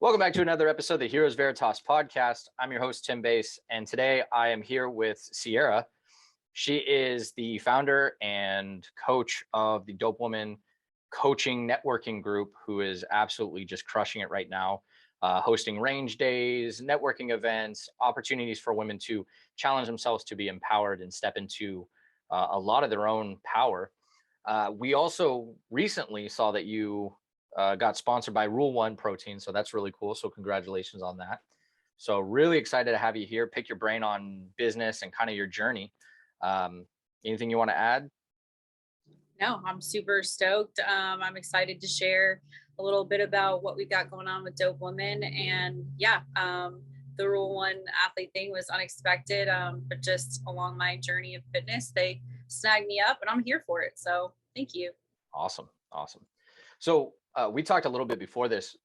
Welcome back to another episode of the Heroes Veritas podcast. I'm your host, Tim Bass, and today I am here with Ciara. She is the founder and coach of the Dope Woman coaching networking group, who is absolutely just crushing it right now, hosting range days, networking events, opportunities for women to challenge themselves to be empowered and step into a lot of their own power. We also recently saw that you got sponsored by Rule One Protein, so that's really cool. So congratulations on that. So really excited to have you here, pick your brain on business and kind of your journey. Anything you want to add? No, I'm super stoked. I'm excited to share a little bit about what we've got going on with Dope Women. And the Rule One athlete thing was unexpected, but just along my journey of fitness, they snagged me up and I'm here for it. So thank you. Awesome. So we talked a little bit before this.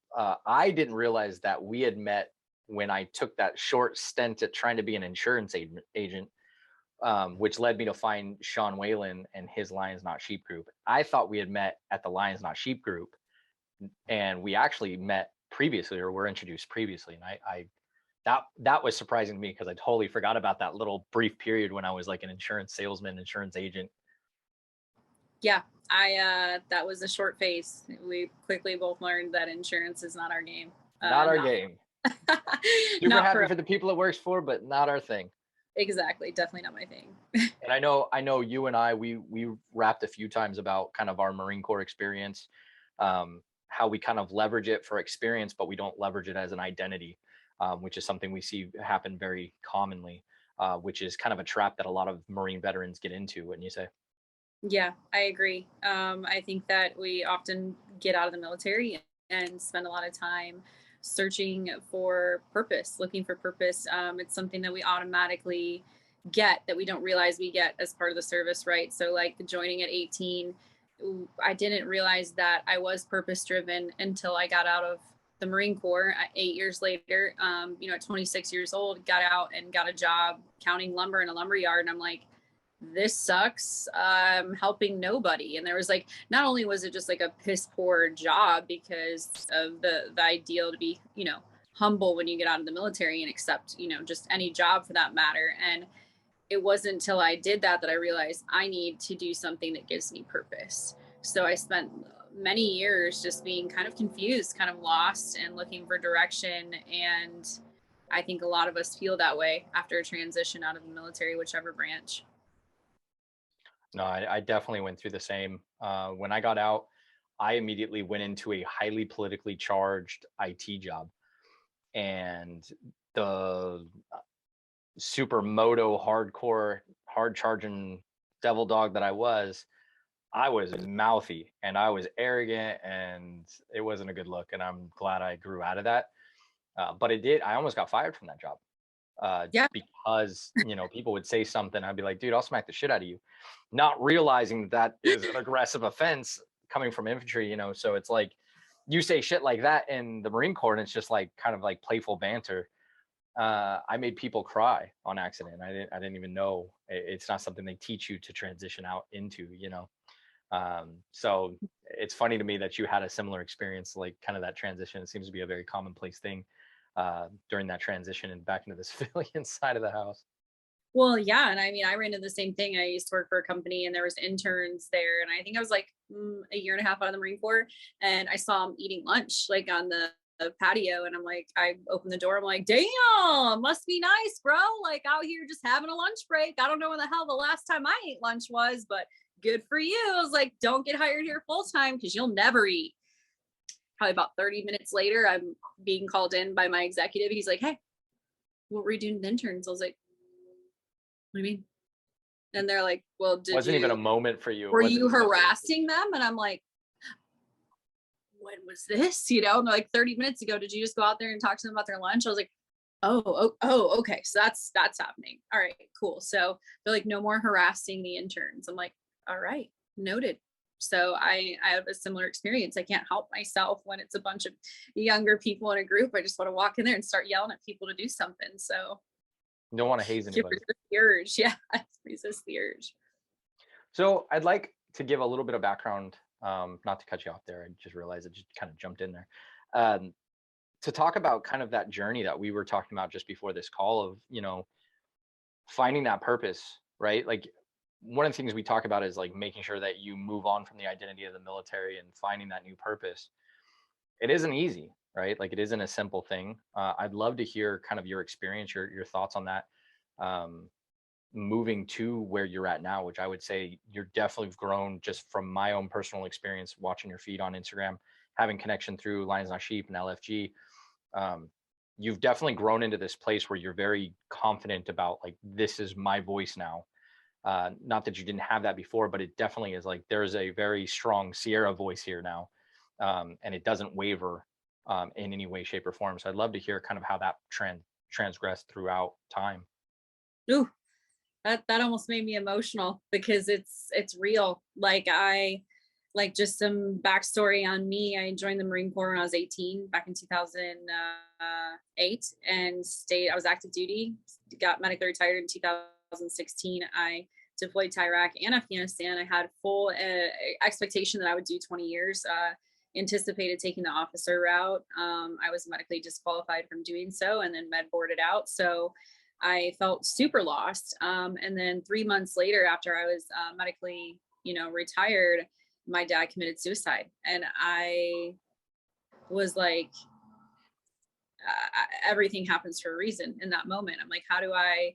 I didn't realize that we had met when I took that short stint at trying to be an insurance agent, which led me to find Sean Whalen and his Lions Not Sheep group. I thought we had met at the Lions Not Sheep group, and we actually met previously, or were introduced previously. And I that was surprising to me because I totally forgot about that little brief period when I was like an insurance salesman, insurance agent. Yeah, that was a short phase. We quickly both learned that insurance is not our game. Not our game. Super Not happy for the people it works for, but not our thing. Exactly. Definitely not my thing. And I know you and I, we rapped a few times about kind of our Marine Corps experience, how we kind of leverage it for experience, but we don't leverage it as an identity, which is something we see happen very commonly, which is kind of a trap that a lot of Marine veterans get into, wouldn't you say? Yeah, I agree. I think that we often get out of the military and spend a lot of time searching for purpose, looking for purpose. It's something that we automatically get that we don't realize we get as part of the service, right? So, like joining at 18, I didn't realize that I was purpose driven until I got out of the Marine Corps 8 years later. At 26 years old, got out and got a job counting lumber in a lumber yard. And I'm like, this sucks. I'm helping nobody. And there was like, not only was it just like a piss poor job because of the ideal to be, humble when you get out of the military and accept, just any job for that matter. And it wasn't until I did that I realized I need to do something that gives me purpose. So I spent many years just being kind of confused, kind of lost and looking for direction. And I think a lot of us feel that way after a transition out of the military, whichever branch. No, I definitely went through the same. When I got out, I immediately went into a highly politically charged IT job. And the super moto, hardcore, hard charging devil dog that I was mouthy and I was arrogant, and it wasn't a good look. And I'm glad I grew out of that. But I almost got fired from that job. Yeah. Because people would say something, I'd be like, dude, I'll smack the shit out of you, not realizing that is an aggressive offense coming from infantry. So it's like you say shit like that in the Marine Corps and it's just like kind of like playful banter. I made people cry on accident. I didn't even know. It's not something they teach you to transition out into. So it's funny to me that you had a similar experience, like kind of that transition. It seems to be a very commonplace thing during that transition and back into the civilian side of the house. Well, yeah. And I mean, I ran into the same thing. I used to work for a company and there was interns there. And I think I was like a year and a half out of the Marine Corps. And I saw them eating lunch like on the patio. And I'm like, I opened the door. I'm like, damn, must be nice, bro. Like out here just having a lunch break. I don't know when the hell the last time I ate lunch was, but good for you. I was like, don't get hired here full time because you'll never eat. Probably about 30 minutes later, I'm being called in by my executive. He's like, hey, what were you doing with interns? I was like, what do you mean? And they're like, well, Wasn't even a moment for you. Were you harassing them? And I'm like, when was this? And they're like, 30 minutes ago, did you just go out there and talk to them about their lunch? I was like, oh, okay. So that's happening. All right, cool. So they're like, no more harassing the interns. I'm like, all right, noted. So I have a similar experience. I can't help myself when it's a bunch of younger people in a group. I just want to walk in there and start yelling at people to do something. So you don't want to haze anybody. Resist the urge. Yeah, resist the urge. So I'd like to give a little bit of background, not to cut you off there. I just realized I just kind of jumped in there. to talk about kind of that journey that we were talking about just before this call of, finding that purpose, right? Like one of the things we talk about is like making sure that you move on from the identity of the military and finding that new purpose. It isn't easy, right? Like it isn't a simple thing. I'd love to hear kind of your experience, your thoughts on that. Um, moving to where you're at now, which I would say you're definitely grown just from my own personal experience, watching your feed on Instagram, having connection through Lions Not Sheep and LFG. Um, you've definitely grown into this place where you're very confident about like, this is my voice now. Not that you didn't have that before, but it definitely is like, there's a very strong Ciara voice here now. And it doesn't waver in any way, shape or form. So I'd love to hear kind of how that transgressed throughout time. Ooh, that almost made me emotional because it's real. Like just some backstory on me. I joined the Marine Corps when I was 18 back in 2008 and I was active duty, got medically retired in 2016. I deployed to Iraq and Afghanistan. I had full expectation that I would do 20 years, anticipated taking the officer route. I was medically disqualified from doing so and then med boarded out. So I felt super lost. And then 3 months later, after I was medically, retired, my dad committed suicide. And I was like, everything happens for a reason in that moment. I'm like, how do I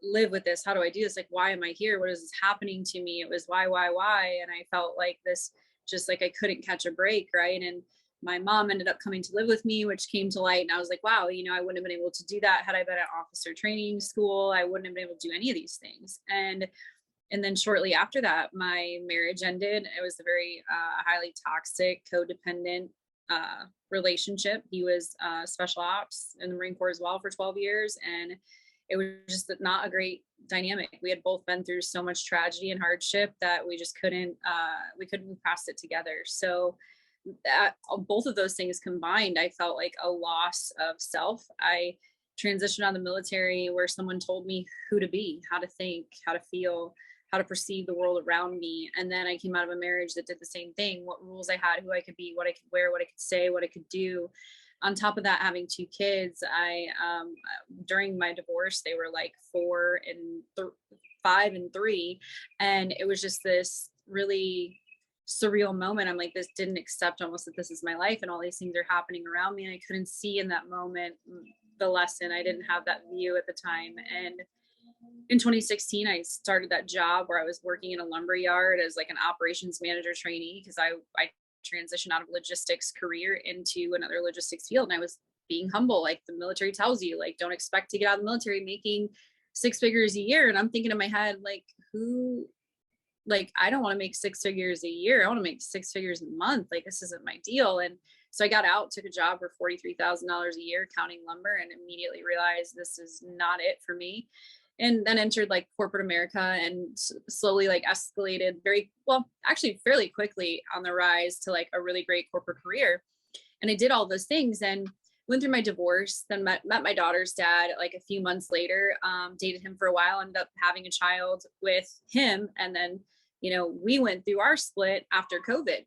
live with this? How do I do this? Like, why am I here? What is this happening to me? It was why? And I felt like this, just like I couldn't catch a break. Right. And my mom ended up coming to live with me, which came to light. And I was like, wow, I wouldn't have been able to do that had I been at officer training school. I wouldn't have been able to do any of these things. And then shortly after that, my marriage ended. It was a very highly toxic, codependent relationship. He was special ops in the Marine Corps as well for 12 years. And it was just not a great dynamic. We had both been through so much tragedy and hardship that we just couldn't move past it together. So both of those things combined, I felt like a loss of self. I transitioned out of the military where someone told me who to be, how to think, how to feel, how to perceive the world around me. And then I came out of a marriage that did the same thing, what rules I had, who I could be, what I could wear, what I could say, what I could do. On top of that, having 2 kids, during my divorce, they were like 4 and 5 and 3. And it was just this really surreal moment. I'm like, this didn't accept almost that this is my life and all these things are happening around me. And I couldn't see in that moment the lesson. I didn't have that view at the time. And in 2016, I started that job where I was working in a lumber yard as like an operations manager trainee because I transitioned out of logistics career into another logistics field. And I was being humble, like the military tells you, like, don't expect to get out of the military making 6 figures a year. And I'm thinking in my head, like, I don't want to make 6 figures a year. I want to make 6 figures a month. Like, this isn't my deal. And so I got out, took a job for $43,000 a year counting lumber, and immediately realized this is not it for me. And then entered like corporate America and slowly like escalated actually fairly quickly on the rise to like a really great corporate career. And I did all those things and went through my divorce, then met my daughter's dad like a few months later, dated him for a while, ended up having a child with him. And then, we went through our split after COVID.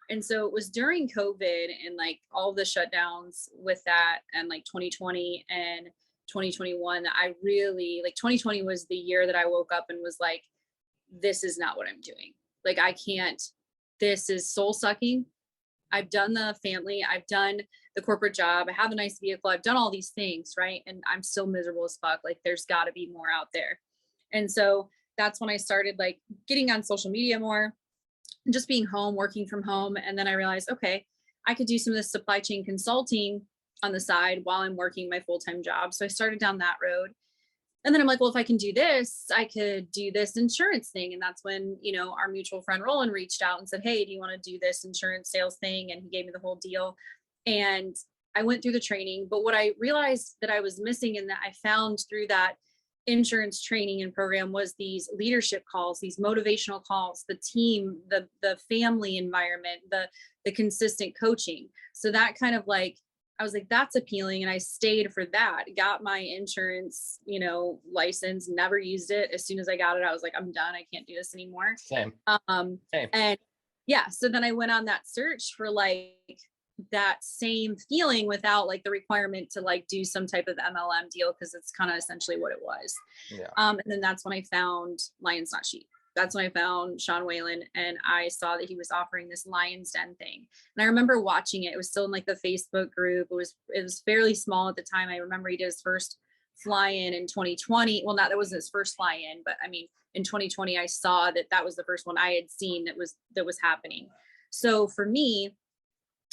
And so it was during COVID and like all the shutdowns with that and like 2020 and 2021 that I really 2020 was the year that I woke up and was like, this is not what I'm doing. Like, I can't, this is soul sucking. I've done the family, I've done the corporate job, I have a nice vehicle, I've done all these things, right? And I'm still miserable as fuck. Like, there's got to be more out there. And so that's when I started like getting on social media more, and just being home, working from home. And then I realized, okay, I could do some of this supply chain consulting on the side while I'm working my full-time job. So I started down that road. And then I'm like, well, if I can do this, I could do this insurance thing. And that's when, our mutual friend Roland reached out and said, hey, do you want to do this insurance sales thing? And he gave me the whole deal. And I went through the training. But what I realized that I was missing and that I found through that insurance training and program was these leadership calls, these motivational calls, the team, the family environment, the consistent coaching. So that kind of like, I was like, that's appealing. And I stayed for that, got my insurance, license, never used it. As soon as I got it, I was like, I'm done. I can't do this anymore. Same. And yeah, so then I went on that search for like, that same feeling without like the requirement to like do some type of MLM deal, because it's kind of essentially what it was. Yeah. And then that's when I found Lions Not Sheep. That's when I found Sean Whalen, and I saw that he was offering this Lion's Den thing. And I remember watching it. It was still in like the Facebook group. It was fairly small at the time. I remember he did his first fly-in in 2020. Well, that wasn't his first fly-in, but I mean, in 2020, I saw that was the first one I had seen that was happening. So for me,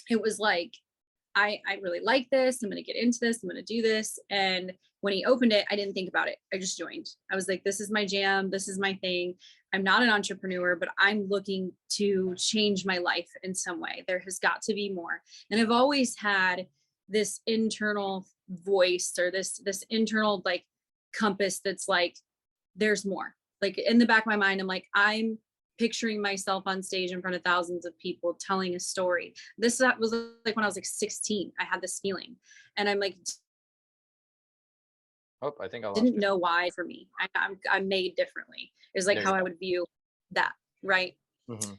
it was like, I really like this. I'm going to get into this. I'm going to do this. And when he opened it, I didn't think about it. I just joined. I was like, this is my jam. This is my thing. I'm not an entrepreneur, but I'm looking to change my life in some way. There has got to be more. And I've always had this internal voice, or this internal like compass that's like, there's more. Like in the back of my mind, I'm like, I'm picturing myself on stage in front of thousands of people telling a story. That was like when I was like 16, I had this feeling, and I'm like, Oh, I think I lost didn't you. know why. For me, I'm made differently. It was like how I would view that, right? Mm-hmm.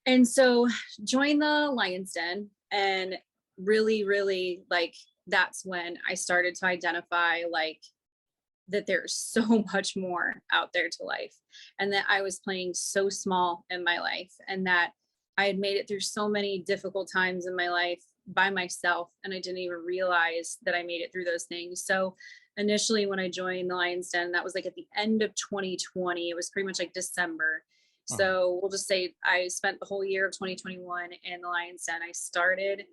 And so joined the Lion's Den, and really like that's when I started to identify like that there's so much more out there to life, and that I was playing so small in my life, and that I had made it through so many difficult times in my life by myself, and I didn't even realize that I made it through those things. So initially when I joined the Lion's Den, that was like at the end of 2020. It was pretty much like December. Mm-hmm. So we'll just say I spent the whole year of 2021 in the Lion's Den. I started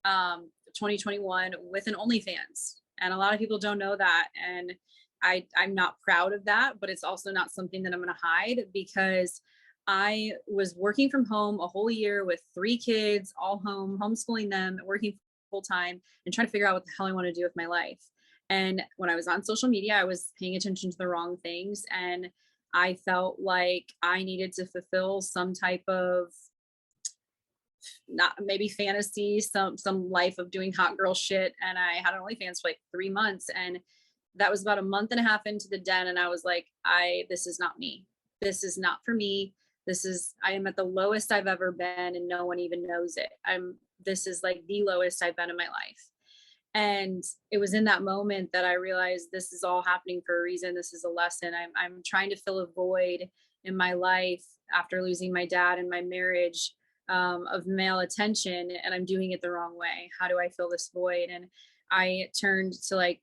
2021 with an OnlyFans, and a lot of people don't know that. And I'm not proud of that, but it's also not something that I'm going to hide, because I was working from home a whole year with 3 kids, all home, homeschooling them, working full time, and trying to figure out what the hell I want to do with my life. And when I was on social media, I was paying attention to the wrong things. And I felt like I needed to fulfill some type of, not maybe fantasy, some life of doing hot girl shit. And I had an OnlyFans for like 3 months, and that was about a month and a half into the den. And I was like, this is not me. This is not for me. I am at the lowest I've ever been, and no one even knows it. This is like the lowest I've been in my life. And it was in that moment that I realized this is all happening for a reason. This is a lesson. I'm trying to fill a void in my life after losing my dad and my marriage, of male attention, and I'm doing it the wrong way. How do I fill this void? And I turned to like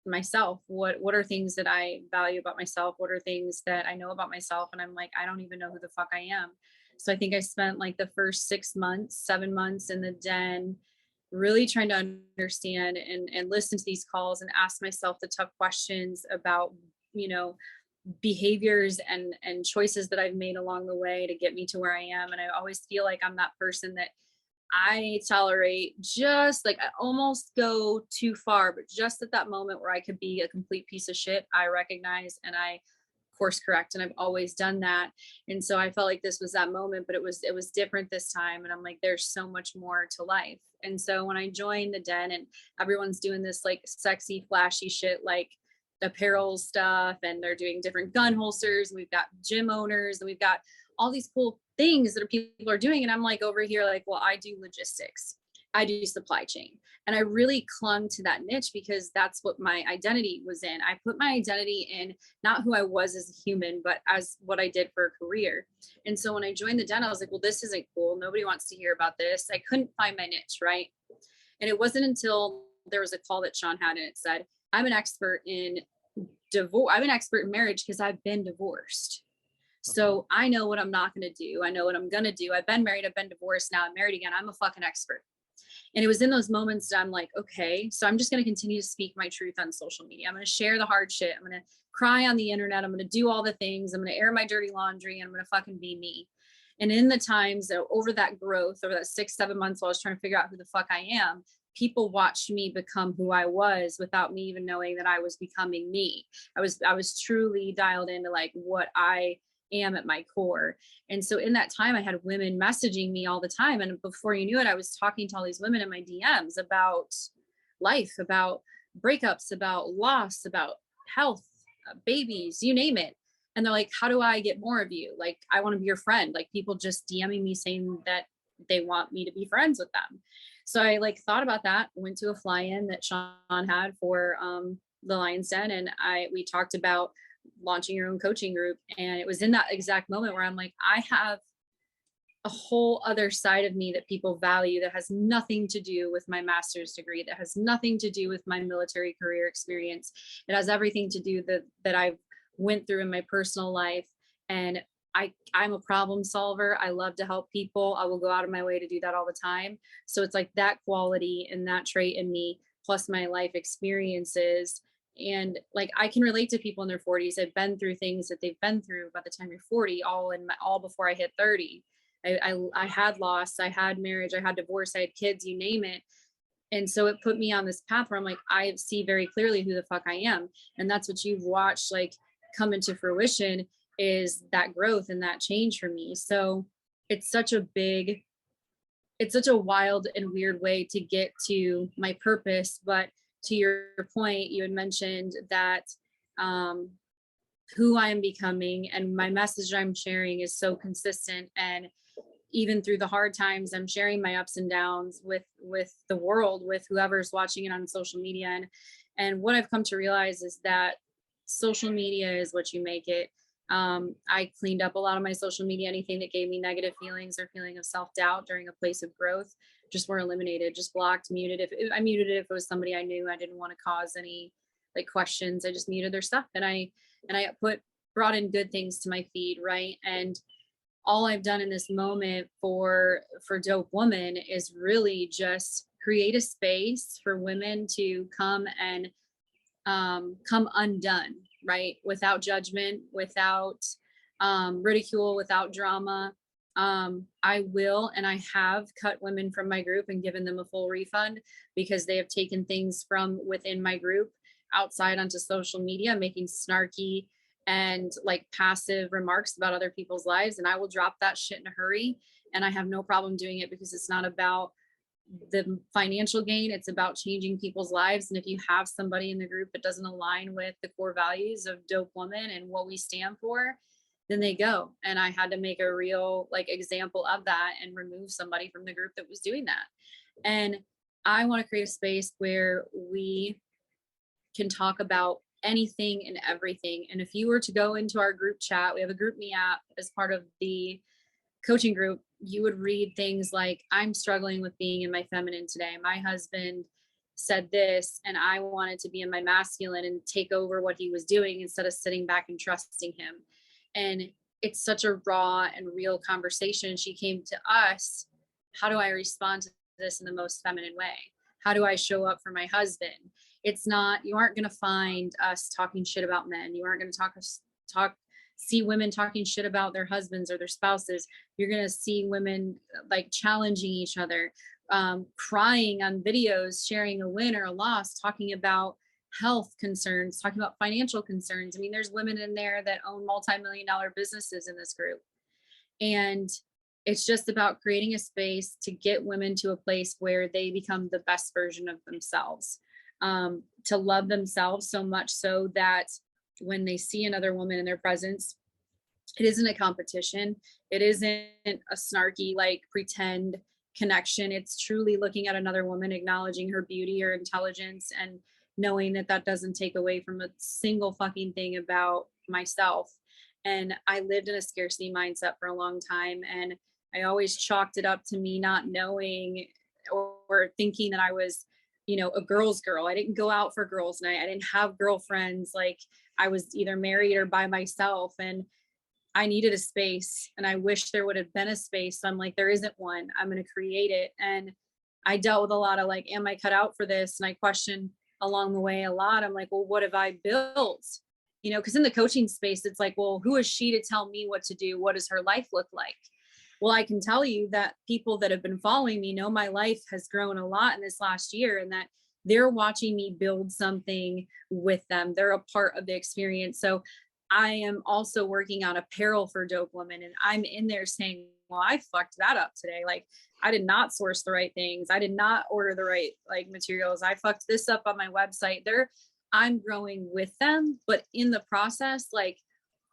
myself. What are things that I value about myself? What are things that I know about myself? And I'm like, I don't even know who the fuck I am. So I think I spent like the first 6 months, 7 months in the den, really trying to understand and listen to these calls and ask myself the tough questions about, behaviors and choices that I've made along the way to get me to where I am. And I always feel like I'm that person that I tolerate, just like I almost go too far, but just at that moment where I could be a complete piece of shit, I recognize and I course correct. And I've always done that. And so I felt like this was that moment, but it was different this time. And I'm like, there's so much more to life. And so when I joined the den, and everyone's doing this like sexy, flashy shit, like apparel stuff, and they're doing different gun holsters, and we've got gym owners, and we've got all these cool things that people are doing. And I'm like over here, like, well, I do logistics, I do supply chain. And I really clung to that niche because that's what my identity was in. I put my identity in not who I was as a human, but as what I did for a career. And so when I joined the den, I was like, well, this isn't cool. Nobody wants to hear about this. I couldn't find my niche, right? And it wasn't until there was a call that Sean had, and it said, I'm an expert in divorce. I'm an expert in marriage because I've been divorced. So I know what I'm not going to do. I know what I'm going to do. I've been married. I've been divorced. Now I'm married again. I'm a fucking expert. And it was in those moments that I'm like, okay, so I'm just going to continue to speak my truth on social media. I'm going to share the hard shit. I'm going to cry on the internet. I'm going to do all the things. I'm going to air my dirty laundry, and I'm going to fucking be me. And in the times that over that growth, over that 6-7 months while I was trying to figure out who the fuck I am, people watched me become who I was without me even knowing that I was becoming me. I was truly dialed into like what I am at my core. And so in that time, I had women messaging me all the time. And before you knew it, I was talking to all these women in my DMs about life, about breakups, about loss, about health, babies, you name it. And they're like, how do I get more of you? Like, I want to be your friend. Like, people just DMing me saying that they want me to be friends with them. So I like thought about that, went to a fly-in that Sean had for the Lion's Den, and we talked about launching your own coaching group. And it was in that exact moment where I'm like, I have a whole other side of me that people value that has nothing to do with my master's degree, that has nothing to do with my military career experience. It has everything to do that I've went through in my personal life. And I'm a problem solver. I love to help people. I will go out of my way to do that all the time. So it's like that quality and that trait in me, plus my life experiences. And like I can relate to people in their 40s. I've been through things that they've been through by the time you're 40, all before I hit 30. I had loss, I had marriage, I had divorce, I had kids, you name it. And so it put me on this path where I'm like, I see very clearly who the fuck I am. And that's what you've watched like come into fruition, is that growth and that change for me. So it's such a wild and weird way to get to my purpose. But to your point, you had mentioned that who I am becoming and my message I'm sharing is so consistent. And even through the hard times, I'm sharing my ups and downs with the world, with whoever's watching it on social media. And what I've come to realize is that social media is what you make it. I cleaned up a lot of my social media. Anything that gave me negative feelings or feeling of self-doubt during a place of growth just were eliminated, just blocked, muted. I muted it if it was somebody I knew I didn't want to cause any like questions. I just muted their stuff, and I brought in good things to my feed, right? And all I've done in this moment for Dope Woman is really just create a space for women to come and come undone, right? Without judgment, without ridicule, without drama. I will, and I have cut women from my group and given them a full refund because they have taken things from within my group outside onto social media, making snarky and like passive remarks about other people's lives. And I will drop that shit in a hurry. And I have no problem doing it because it's not about the financial gain. It's about changing people's lives. And if you have somebody in the group that doesn't align with the core values of Dope Woman and what we stand for, then they go. And I had to make a real like example of that and remove somebody from the group that was doing that. And I want to create a space where we can talk about anything and everything. And if you were to go into our group chat, we have a group me app as part of the coaching group, you would read things like, I'm struggling with being in my feminine today. My husband said this and I wanted to be in my masculine and take over what he was doing instead of sitting back and trusting him. And it's such a raw and real conversation. She came to us, how do I respond to this in the most feminine way? How do I show up for my husband? It's not, you aren't going to find us talking shit about men. You aren't going to see women talking shit about their husbands or their spouses. You're going to see women like challenging each other, crying on videos, sharing a win or a loss, talking about health concerns, talking about financial concerns. I mean, there's women in there that own multi-million-dollar businesses in this group. And it's just about creating a space to get women to a place where they become the best version of themselves, to love themselves so much so that when they see another woman in their presence, it isn't a competition. It isn't a snarky, like pretend connection. It's truly looking at another woman, acknowledging her beauty or intelligence, and knowing that that doesn't take away from a single fucking thing about myself. And I lived in a scarcity mindset for a long time. And I always chalked it up to me not knowing or thinking that I was, a girl's girl. I didn't go out for girls' night. I didn't have girlfriends. Like I was either married or by myself. And I needed a space, and I wish there would have been a space. So I'm like, there isn't one. I'm going to create it. And I dealt with a lot of like, am I cut out for this? And I questioned along the way a lot. I'm like, well, what have I built? Because in the coaching space, it's like, well, who is she to tell me what to do? What does her life look like? Well, I can tell you that people that have been following me know my life has grown a lot in this last year, and that they're watching me build something with them. They're a part of the experience. So I am also working on apparel for Dope Woman, and I'm in there saying, well, I fucked that up today. Like I did not source the right things. I did not order the right like materials. I fucked this up on my website. I'm growing with them, but in the process, like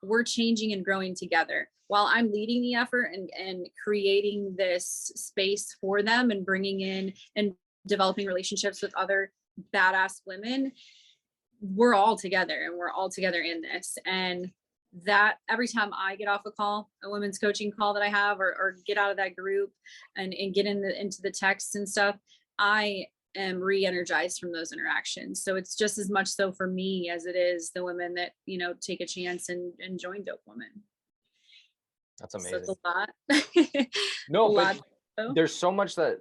we're changing and growing together. While I'm leading the effort and creating this space for them and bringing in and developing relationships with other badass women, we're all together and we're all together in this. And that every time I get off a call, a women's coaching call that I have, or get out of that group and get into the texts and stuff, I am re-energized from those interactions. So it's just as much so for me as it is the women that, you know, take a chance and join Dope Woman. That's So amazing. it's a lot. No, a lot. but there's so much that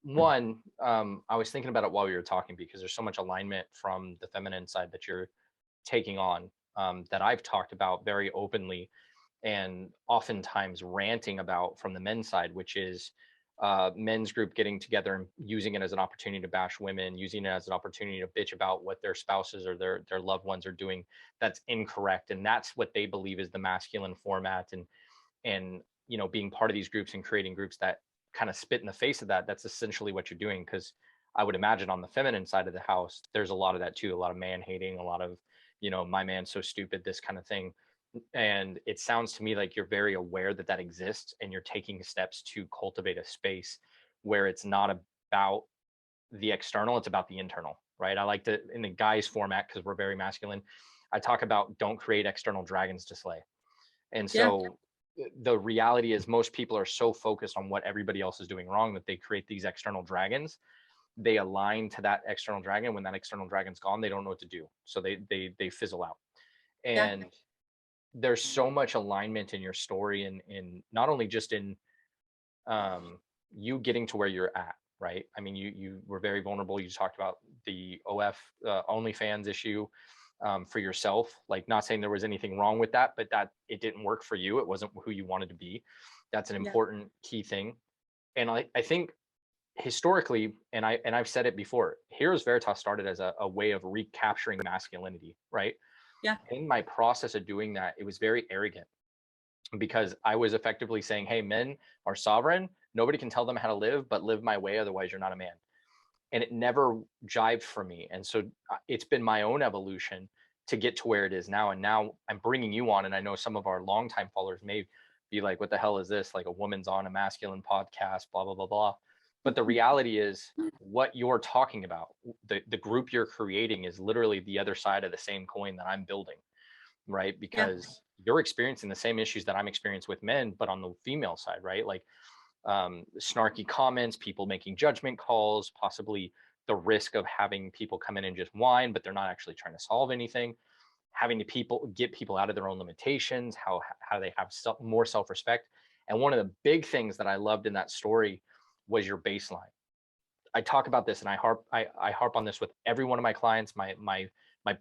one, I was thinking about it while we were talking, because there's so much alignment from the feminine side that you're taking on, that I've talked about very openly and oftentimes ranting about from the men's side, which is men's group getting together and using it as an opportunity to bash women, using it as an opportunity to bitch about what their spouses or their loved ones are doing that's incorrect. And that's what they believe is the masculine format. And you know, being part of these groups and creating groups that kind of spit in the face of that, that's essentially what you're doing. Because I would imagine on the feminine side of the house, there's a lot of that too, a lot of man hating, a lot of, you know, my man's so stupid, this kind of thing. And it sounds to me like you're very aware that that exists, and you're taking steps to cultivate a space where it's not about the external, it's about the internal, right? I like to, in the guys format, because we're very masculine, I talk about don't create external dragons to slay. And Yeah. so the reality is most people are so focused on what everybody else is doing wrong that they create these external dragons. They align to that external dragon. When that external dragon's gone, they don't know what to do. So they fizzle out. Yeah. And there's so much alignment in your story, and in not only just in you getting to where you're at, right? I mean, you were very vulnerable. You talked about the OnlyFans issue, for yourself. Like, not saying there was anything wrong with that, but that it didn't work for you. It wasn't who you wanted to be. That's an Yeah. important key thing. And I think historically, and I've said it before, Heroes Veritas started as a way of recapturing masculinity, right? Yeah. In my process of doing that, it was very arrogant, because I was effectively saying, hey, men are sovereign. Nobody can tell them how to live, but live my way. Otherwise, you're not a man. And it never jived for me. And so it's been my own evolution to get to where it is now. And now I'm bringing you on. And I know some of our longtime followers may be like, what the hell is this? Like, a woman's on a masculine podcast, blah, blah, blah, blah. But the reality is, what you're talking about, the group you're creating, is literally the other side of the same coin that I'm building, right? Because you're experiencing the same issues that I'm experiencing with men, but on the female side, right? Like, snarky comments, people making judgment calls, possibly the risk of having people come in and just whine, but they're not actually trying to solve anything, having to get people out of their own limitations, how they have more self-respect. And one of the big things that I loved in that story was your baseline. I talk about this, and I harp on this with every one of my clients. My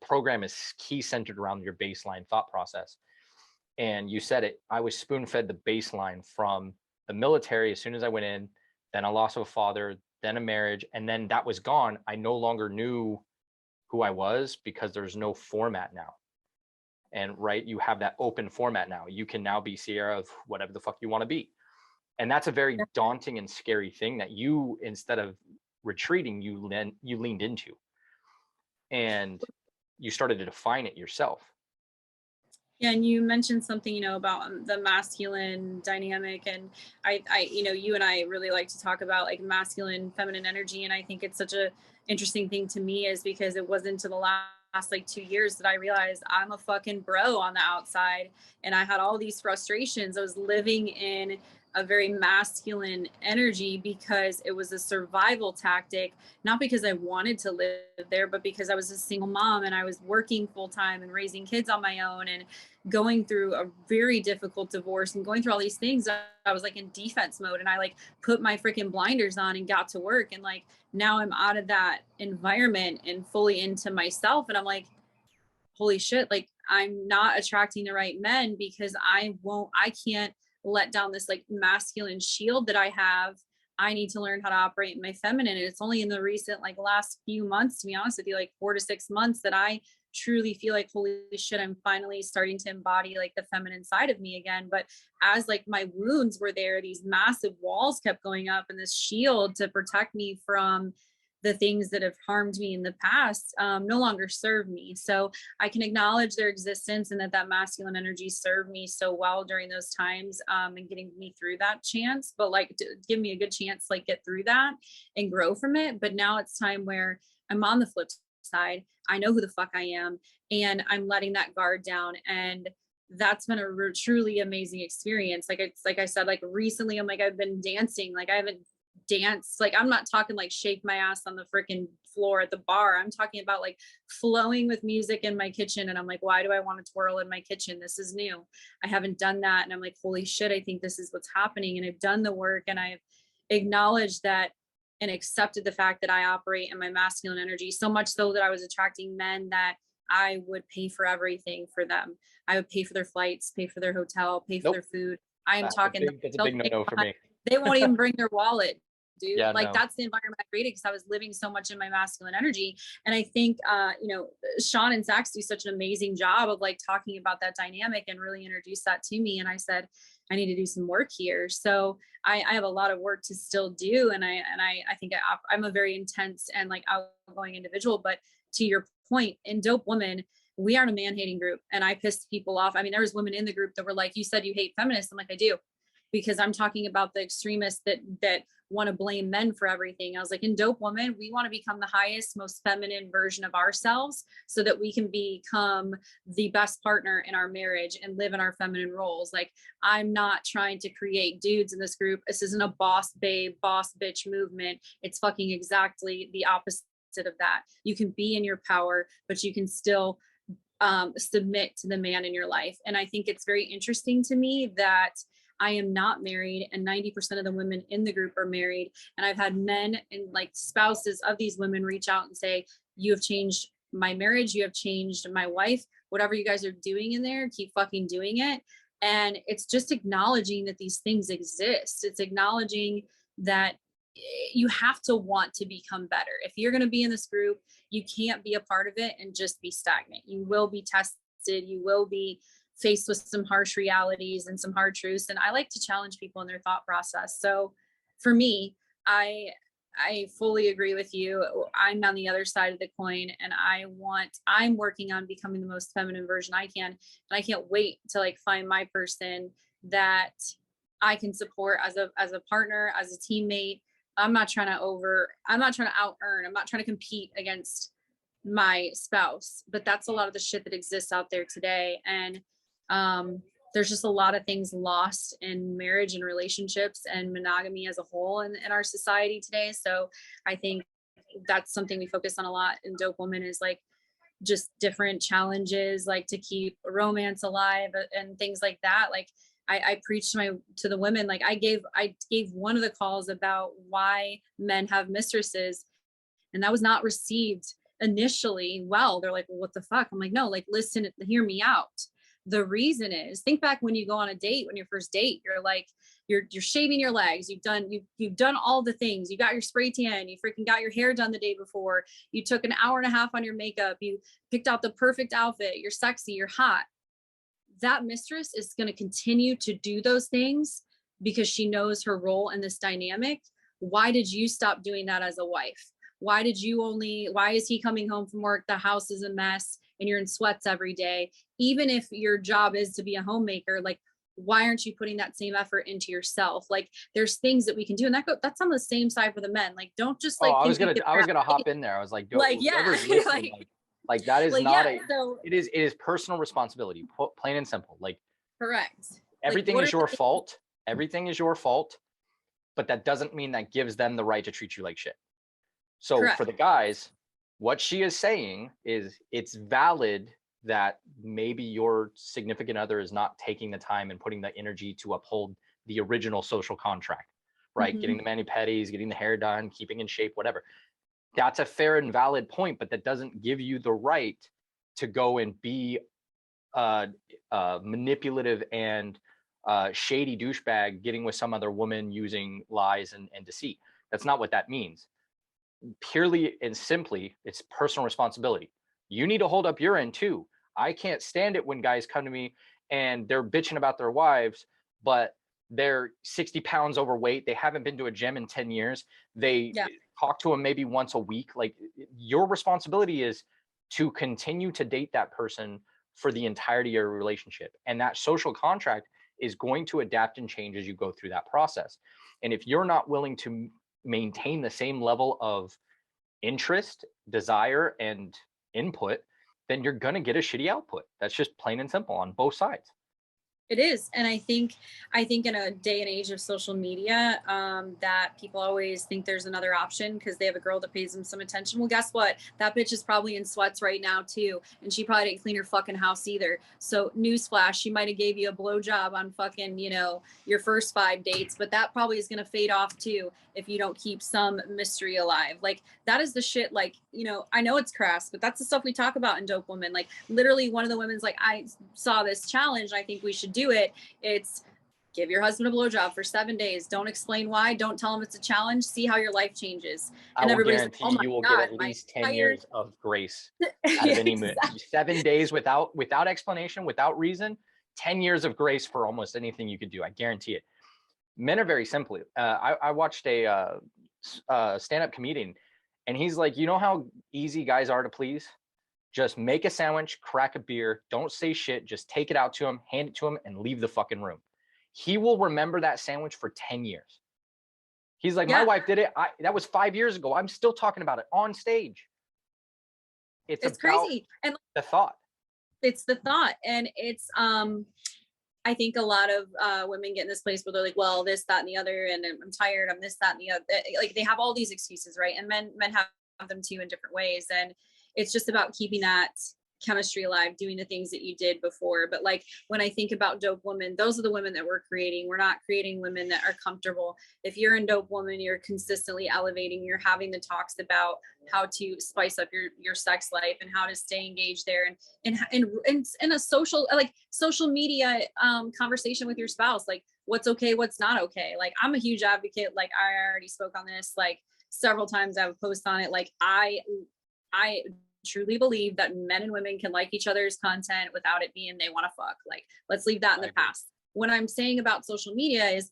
program is key centered around your baseline thought process. And you said it, I was spoon-fed the baseline from the military as soon as I went in, then a loss of a father, then a marriage, and then that was gone. I no longer knew who I was, because there's no format now. And right, you have that open format now. You can now be Ciara of whatever the fuck you want to be. And that's a very daunting and scary thing that you, instead of retreating, you leaned into, and you started to define it yourself. Yeah, and you mentioned something, you know, about the masculine dynamic, and you know, you and I really like to talk about like masculine, feminine energy, and I think it's such a interesting thing to me, is because it wasn't until the last like 2 years that I realized I'm a fucking bro on the outside, and I had all these frustrations. I was living in a very masculine energy because it was a survival tactic, not because I wanted to live there, but because I was a single mom and I was working full time and raising kids on my own and going through a very difficult divorce and going through all these things. I was like in defense mode, and I like put my freaking blinders on and got to work. And like, now I'm out of that environment and fully into myself. And I'm like, holy shit, like I'm not attracting the right men because I can't let down this like masculine shield that I have. I need to learn how to operate in my feminine. And it's only in the recent, like last few months, to be honest with you, like 4 to 6 months, that I truly feel like, holy shit, I'm finally starting to embody like the feminine side of me again. But as like my wounds were there, these massive walls kept going up and this shield to protect me from the things that have harmed me in the past no longer serve me. So I can acknowledge their existence, and that masculine energy served me so well during those times, and getting me through that chance, but like to give me a good chance, like get through that and grow from it. But now it's time where I'm on the flip side. I know who the fuck I am, and I'm letting that guard down. And that's been a truly amazing experience. Like it's like I said, like recently I'm like, I've been dancing. Like I haven't danced. Like I'm not talking like shake my ass on the freaking floor at the bar. I'm talking about like flowing with music in my kitchen. And I'm like, why do I want to twirl in my kitchen? This is new. I haven't done that. And I'm like, holy shit, I think this is what's happening. And I've done the work, and I've acknowledged that and accepted the fact that I operate in my masculine energy, so much so that I was attracting men that I would pay for everything for them. I would pay for their flights, pay for their hotel, pay for their food. I am talking. That's a big no for me. They won't even bring their wallet, dude. Yeah, like no. that's the environment I created because I was living so much in my masculine energy. And I think, Sean and Zach do such an amazing job of like talking about that dynamic and really introduce that to me. And I said, I need to do some work here. So I have a lot of work to still do. And I think I'm a very intense and like outgoing individual. But to your point, in Dope Woman, we aren't a man-hating group, and I pissed people off. I mean, there was women in the group that were like, you said you hate feminists. I'm like, I do, because I'm talking about the extremists that want to blame men for everything. I was like, in Dope Woman, we want to become the highest, most feminine version of ourselves so that we can become the best partner in our marriage and live in our feminine roles. Like, I'm not trying to create dudes in this group. This isn't a boss babe, boss bitch movement. It's fucking exactly the opposite of that. You can be in your power, but you can still submit to the man in your life. And I think it's very interesting to me that I am not married, and 90% of the women in the group are married. And I've had men and like spouses of these women reach out and say, you have changed my marriage. You have changed my wife. Whatever you guys are doing in there, keep fucking doing it. And it's just acknowledging that these things exist. It's acknowledging that you have to want to become better. If you're going to be in this group, you can't be a part of it and just be stagnant. You will be tested. You will be faced with some harsh realities and some hard truths. And I like to challenge people in their thought process. So for me, I fully agree with you. I'm on the other side of the coin, and I'm working on becoming the most feminine version I can. And I can't wait to like find my person that I can support as a partner, as a teammate. I'm not trying to out earn. I'm not trying to compete against my spouse, but that's a lot of the shit that exists out there today. And there's just a lot of things lost in marriage and relationships and monogamy as a whole in our society today. So I think that's something we focus on a lot in Dope Woman, is like just different challenges, like to keep romance alive and things like that. Like I preached to the women, like I gave one of the calls about why men have mistresses, and that was not received initially well. They're like, well, what the fuck? I'm like, no, like, listen, hear me out. The reason is, think back when you go on a date, when your first date, you're like, you're shaving your legs. You've done all the things. You got your spray tan. You freaking got your hair done the day before. You took an hour and a half on your makeup. You picked out the perfect outfit. You're sexy. You're hot. That mistress is going to continue to do those things because she knows her role in this dynamic. Why did you stop doing that as a wife? Why is he coming home from work? The house is a mess and you're in sweats every day. Even if your job is to be a homemaker, like, why aren't you putting that same effort into yourself? Like, there's things that we can do. And that's on the same side for the men. Like, don't just like, I was going to hop in there. I was like, like that is it is personal responsibility, plain and simple. Like, correct. Everything is your fault. Everything is your fault. But that doesn't mean that gives them the right to treat you like shit. So correct. For the guys, what she is saying is it's valid that maybe your significant other is not taking the time and putting the energy to uphold the original social contract, right? Mm-hmm. Getting the mani-pedis, getting the hair done, keeping in shape, whatever. That's a fair and valid point, but that doesn't give you the right to go and be manipulative and shady douchebag getting with some other woman using lies and deceit. That's not what that means. Purely and simply, it's personal responsibility. You need to hold up your end too. I can't stand it when guys come to me and they're bitching about their wives, but they're 60 pounds overweight, they haven't been to a gym in 10 years, they talk to them maybe once a week. Like, your responsibility is to continue to date that person for the entirety of your relationship. And that social contract is going to adapt and change as you go through that process. And if you're not willing to maintain the same level of interest, desire, and input, then you're going to get a shitty output. That's just plain and simple on both sides. It is. And I think in a day and age of social media, that people always think there's another option because they have a girl that pays them some attention. Well, guess what? That bitch is probably in sweats right now too. And she probably didn't clean her fucking house either. So newsflash, she might have gave you a blowjob on fucking, your first 5 dates, but that probably is going to fade off too if you don't keep some mystery alive. Like, that is the shit. Like, I know it's crass, but that's the stuff we talk about in Dope Woman. Like, literally one of the women's like, I saw this challenge, I think we should do it. It's give your husband a blowjob for 7 days. Don't explain why. Don't tell him it's a challenge. See how your life changes. And everybody's like, oh my you will God, get at least 10 years of grace out of any move. 7 days without explanation, without reason, 10 years of grace for almost anything you could do. I guarantee it. Men are very simple. I watched a stand-up comedian, and he's like, you know how easy guys are to please? Just make a sandwich, crack a beer, don't say shit, just take it out to him, hand it to him, and leave the fucking room. He will remember that sandwich for 10 years. He's like, my wife did it. That was 5 years ago. I'm still talking about it on stage. It's crazy. And the thought. It's the thought. And it's, I think a lot of women get in this place where they're like, well, this, that, and the other, and I'm tired, I'm this, that, and the other. Like, they have all these excuses, right? And men have them too in different ways. And it's just about keeping that chemistry alive, doing the things that you did before. But like, when I think about Dope Woman, those are the women that we're creating. We're not creating women that are comfortable. If you're in Dope Woman, you're consistently elevating, you're having the talks about how to spice up your sex life and how to stay engaged there. And in a social media conversation with your spouse, like what's okay, what's not okay. Like, I'm a huge advocate. Like, I already spoke on this, like several times I have a post on it. Like, I truly believe that men and women can like each other's content without it being they want to fuck. Like, let's leave that in the past. What I'm saying about social media is,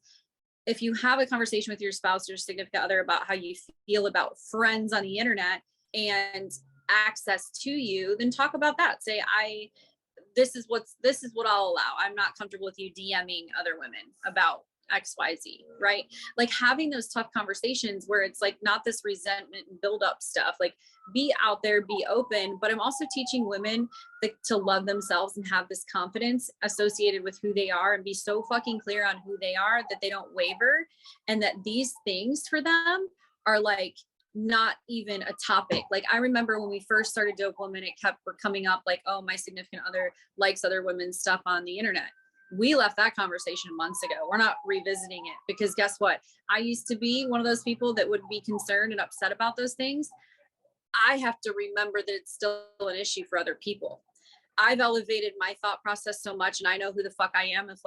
if you have a conversation with your spouse or significant other about how you feel about friends on the internet and access to you, then talk about that. Say, this is what I'll allow. I'm not comfortable with you DMing other women about XYZ, right? Like, having those tough conversations where it's like not this resentment and build up stuff. Like, be out there, be open. But I'm also teaching women to love themselves and have this confidence associated with who they are, and be so fucking clear on who they are that they don't waver, and that these things for them are like not even a topic. Like, I remember when we first started Dope Woman, it kept coming up like, oh, my significant other likes other women's stuff on the internet. We left that conversation months ago. We're not revisiting it, because guess what? I used to be one of those people that would be concerned and upset about those things. I have to remember that it's still an issue for other people. I've elevated my thought process so much, and I know who the fuck I am. If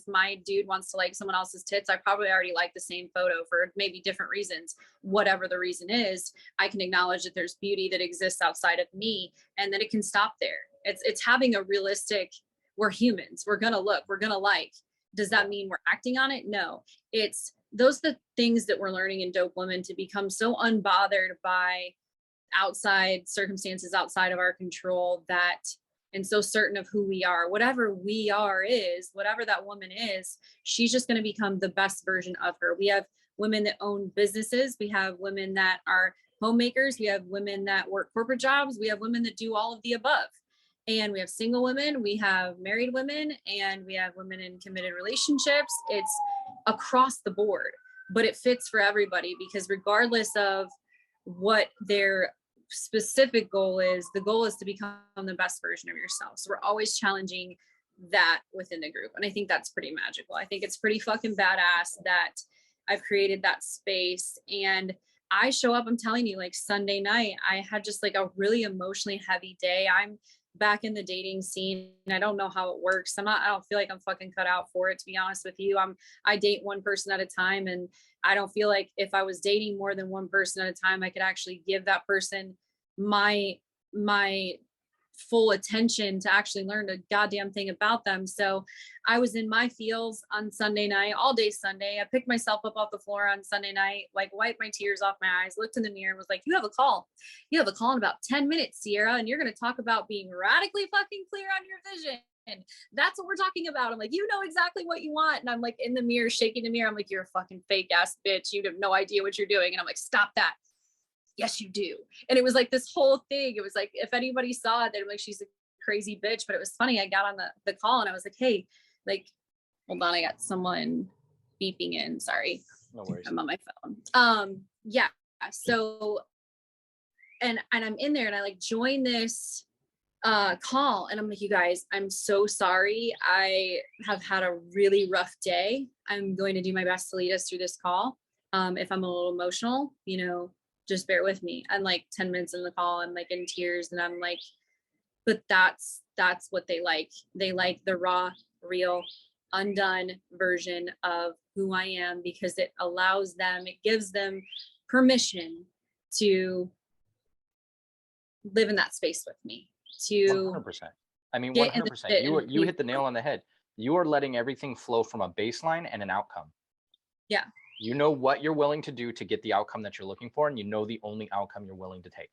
my dude wants to like someone else's tits, I probably already like the same photo for maybe different reasons. Whatever the reason is, I can acknowledge that there's beauty that exists outside of me, and that it can stop there. It's having a realistic, we're humans. We're going to look, we're going to like. Does that mean we're acting on it? No. It's those the things that we're learning in Dope Women, to become so unbothered by outside circumstances outside of our control, and so certain of who we are. Whatever we are is, whatever that woman is, she's just going to become the best version of her. We have women that own businesses. We have women that are homemakers. We have women that work corporate jobs. We have women that do all of the above. And we have single women, we have married women, and we have women in committed relationships. It's across the board, but it fits for everybody, because regardless of what their specific goal is, the goal is to become the best version of yourself. So we're always challenging that within the group. And I think that's pretty magical. I think it's pretty fucking badass that I've created that space. And I show up, I'm telling you, like Sunday night, I had just like a really emotionally heavy day. I'm back in the dating scene. I don't know how it works. I don't feel like I'm fucking cut out for it, to be honest with you. I date one person at a time, and I don't feel like if I was dating more than one person at a time, I could actually give that person my full attention to actually learn a goddamn thing about them. So I was in my feels on Sunday night, all day Sunday. I picked myself up off the floor on Sunday night, like wiped my tears off my eyes, looked in the mirror and was like, you have a call. You have a call in about 10 minutes, Ciara, and you're going to talk about being radically fucking clear on your vision. And that's what we're talking about. I'm like, you know exactly what you want. And I'm like in the mirror, shaking the mirror. I'm like, you're a fucking fake ass bitch. You have no idea what you're doing. And I'm like, stop that. Yes, you do. And it was like this whole thing. It was like, if anybody saw it, they'd be like, she's a crazy bitch. But it was funny. I got on the call and I was like, hey, like, hold on. I got someone beeping in. Sorry. No worries. I'm on my phone. Yeah. So, and I'm in there and I like join this call and I'm like, you guys, I'm so sorry. I have had a really rough day. I'm going to do my best to lead us through this call. If I'm a little emotional, just bear with me. I'm like 10 minutes in the call, I'm like in tears and I'm like, but that's what they like. They like the raw, real, undone version of who I am because it allows them, it gives them permission to live in that space with me. To 100%. I mean, 100%. You hit the nail on the head. You are letting everything flow from a baseline and an outcome. Yeah. You know what you're willing to do to get the outcome that you're looking for, and you know the only outcome you're willing to take.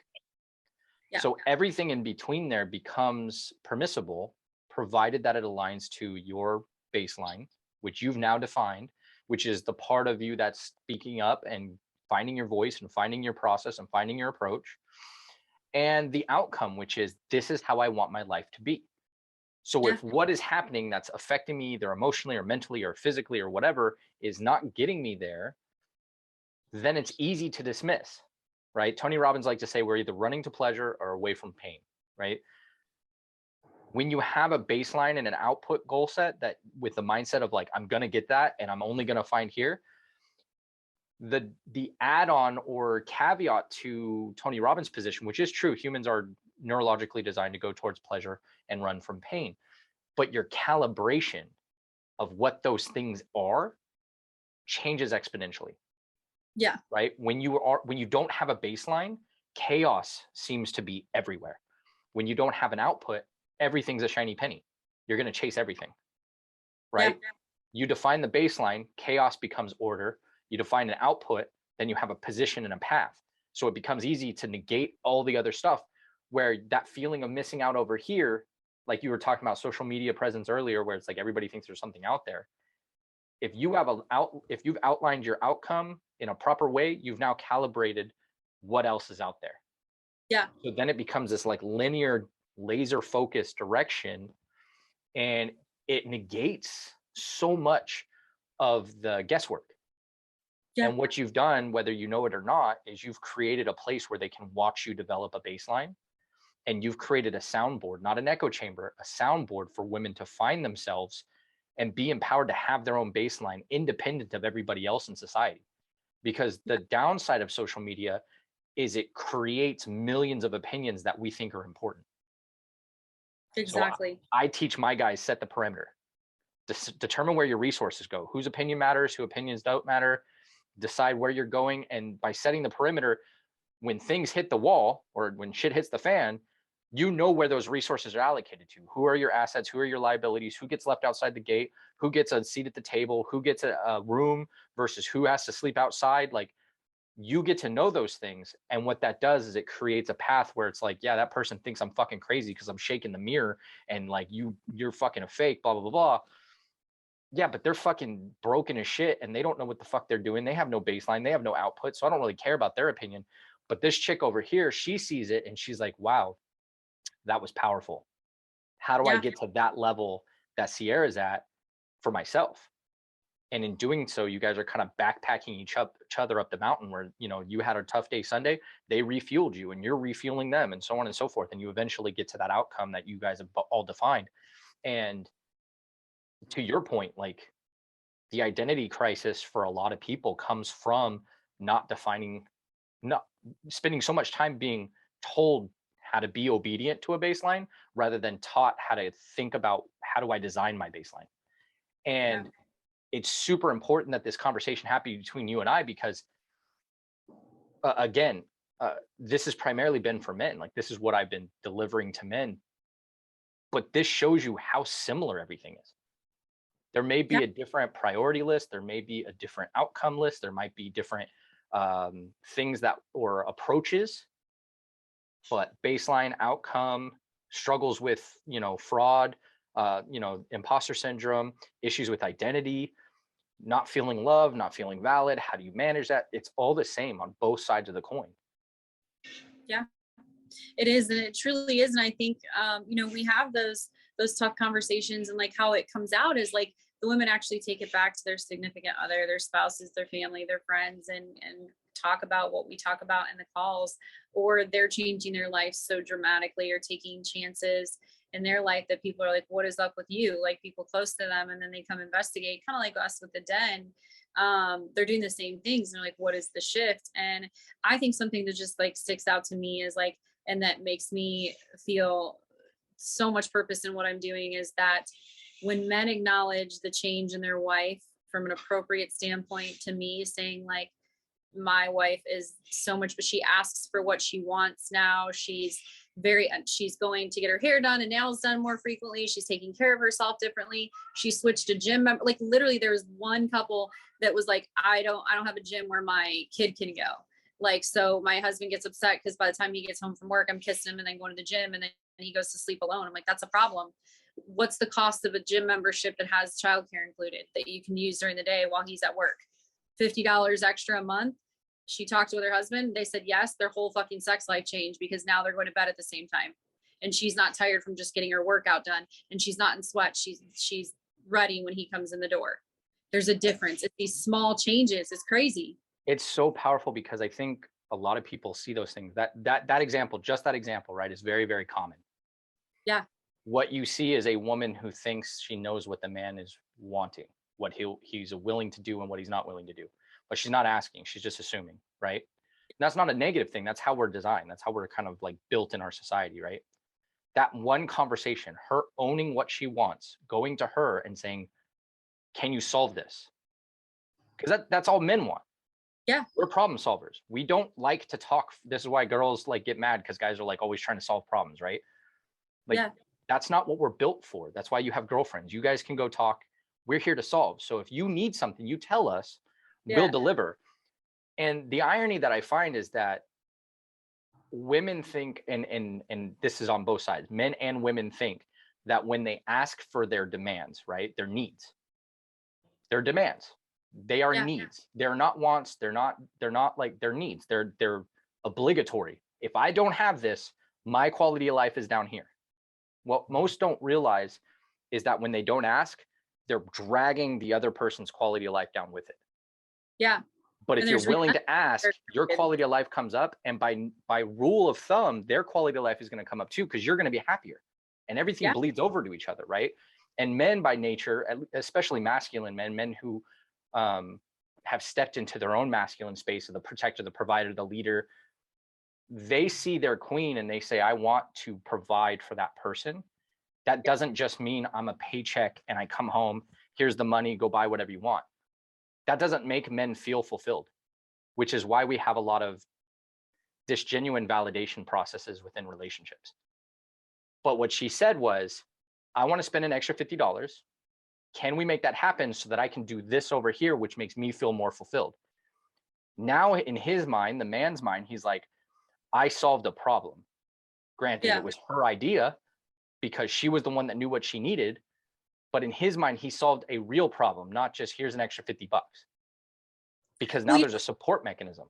Yeah. So everything in between there becomes permissible, provided that it aligns to your baseline, which you've now defined, which is the part of you that's speaking up and finding your voice and finding your process and finding your approach. And the outcome, which is, this is how I want my life to be. So if what is happening that's affecting me either emotionally or mentally or physically or whatever is not getting me there, then it's easy to dismiss, right? Tony Robbins likes to say we're either running to pleasure or away from pain, right? When you have a baseline and an output goal set that with the mindset of like, I'm going to get that and I'm only going to find here, the add-on or caveat to Tony Robbins' position, which is true, humans are neurologically designed to go towards pleasure and run from pain, but your calibration of what those things are changes exponentially. Yeah. Right. When you don't have a baseline, chaos seems to be everywhere. When you don't have an output, everything's a shiny penny. You're going to chase everything. Right. Yeah. You define the baseline, chaos becomes order. You define an output, then you have a position and a path. So it becomes easy to negate all the other stuff where that feeling of missing out over here, like you were talking about social media presence earlier, where it's like everybody thinks there's something out there. If you've outlined your outcome in a proper way, you've now calibrated what else is out there. Yeah. So then it becomes this like linear, laser focused direction, and it negates so much of the guesswork. Yeah. And what you've done, whether you know it or not, is you've created a place where they can watch you develop a baseline, and you've created a soundboard, not an echo chamber, a soundboard for women to find themselves and be empowered to have their own baseline independent of everybody else in society. Because the downside of social media is it creates millions of opinions that we think are important. Exactly. So I teach my guys, set the perimeter. Determine where your resources go, whose opinion matters, who opinions don't matter, decide where you're going. And by setting the perimeter, when things hit the wall or when shit hits the fan, you know where those resources are allocated to. Who are your assets? Who are your liabilities? Who gets left outside the gate? Who gets a seat at the table? Who gets a room versus who has to sleep outside? Like, you get to know those things. And what that does is it creates a path where it's like, yeah, that person thinks I'm fucking crazy because I'm shaking the mirror and like you're fucking a fake, blah, blah, blah, blah. Yeah, but they're fucking broken as shit and they don't know what the fuck they're doing. They have no baseline. They have no output. So I don't really care about their opinion. But this chick over here, she sees it and she's like, wow, that was powerful. How do I get to that level that Ciara's at for myself? And in doing so, you guys are kind of backpacking each other up the mountain where, you had a tough day Sunday, they refueled you and you're refueling them and so on and so forth. And you eventually get to that outcome that you guys have all defined. And to your point, like the identity crisis for a lot of people comes from not spending so much time being told how to be obedient to a baseline rather than taught how to think about how do I design my baseline. And it's super important that this conversation happen between you and I, because again, this has primarily been for men. Like, this is what I've been delivering to men But this shows you how similar everything is. There may be Yeah. a different priority list. There may be a different outcome list. There might be different things that or approaches, but baseline outcome, struggles with, fraud, imposter syndrome, issues with identity, not feeling loved, not feeling valid. How do you manage that? It's all the same on both sides of the coin. Yeah, it is. And it truly is. And I think, we have those tough conversations, and like how it comes out is like the women actually take it back to their significant other, their spouses, their family, their friends, and talk about what we talk about in the calls, or they're changing their life so dramatically or taking chances in their life that people are like, what is up with you? Like people close to them, and then they come investigate, kind of like us with the den. They're doing the same things, and they're like, what is the shift? And I think something that just like sticks out to me is like, and that makes me feel so much purpose in what I'm doing, is that when men acknowledge the change in their wife from an appropriate standpoint, to me saying like, my wife is so much, but she asks for what she wants now. She's going to get her hair done and nails done more frequently. She's taking care of herself differently. She switched a gym member. Like literally there was one couple that was like, I don't have a gym where my kid can go. Like, so my husband gets upset because by the time he gets home from work, I'm kissing him and then going to the gym, and then he goes to sleep alone. I'm like, that's a problem. What's the cost of a gym membership that has childcare included that you can use during the day while he's at work? $50 extra a month. She talked with her husband. They said yes. Their whole fucking sex life changed because now they're going to bed at the same time, and she's not tired from just getting her workout done, and she's not in sweat. She's ready when he comes in the door. There's a difference. It's these small changes. It's crazy. It's so powerful because I think a lot of people see those things. That example, just that example, right, is very, very common. Yeah. What you see is a woman who thinks she knows what the man is wanting, what he's willing to do and what he's not willing to do. But she's not asking. She's just assuming, right? And that's not a negative thing. That's how we're designed. That's how we're kind of like built in our society, right? That one conversation, her owning what she wants, going to her and saying, can you solve this? Because that's all men want. Yeah. We're problem solvers. We don't like to talk. This is why girls like get mad, because guys are like always trying to solve problems, right? Like, yeah. That's not what we're built for. That's why you have girlfriends. You guys can go talk. We're here to solve. So if you need something, you tell us, we'll deliver. And the irony that I find is that women think, and this is on both sides, men and women think that when they ask for their demands, right, their needs, their demands, they are needs. They're not wants. They're not like their needs. They're obligatory. If I don't have this, my quality of life is down here. What most don't realize is that when they don't ask, they're dragging the other person's quality of life down with it. Yeah. But if you're willing to ask, your quality of life comes up, and by rule of thumb, their quality of life is going to come up too, because you're going to be happier, and everything bleeds over to each other, right? And men by nature, especially masculine men who have stepped into their own masculine space of the protector, the provider, the leader, they see their queen and they say, I want to provide for that person. That doesn't just mean I'm a paycheck and I come home, here's the money, go buy whatever you want. That doesn't make men feel fulfilled, which is why we have a lot of disgenuine validation processes within relationships. But what she said was, I want to spend an extra $50. Can we make that happen so that I can do this over here, which makes me feel more fulfilled? Now, in his mind, the man's mind, he's like, I solved a problem. Granted, it was her idea because she was the one that knew what she needed. But in his mind, he solved a real problem, not just here's an extra $50. Because now there's a support mechanism.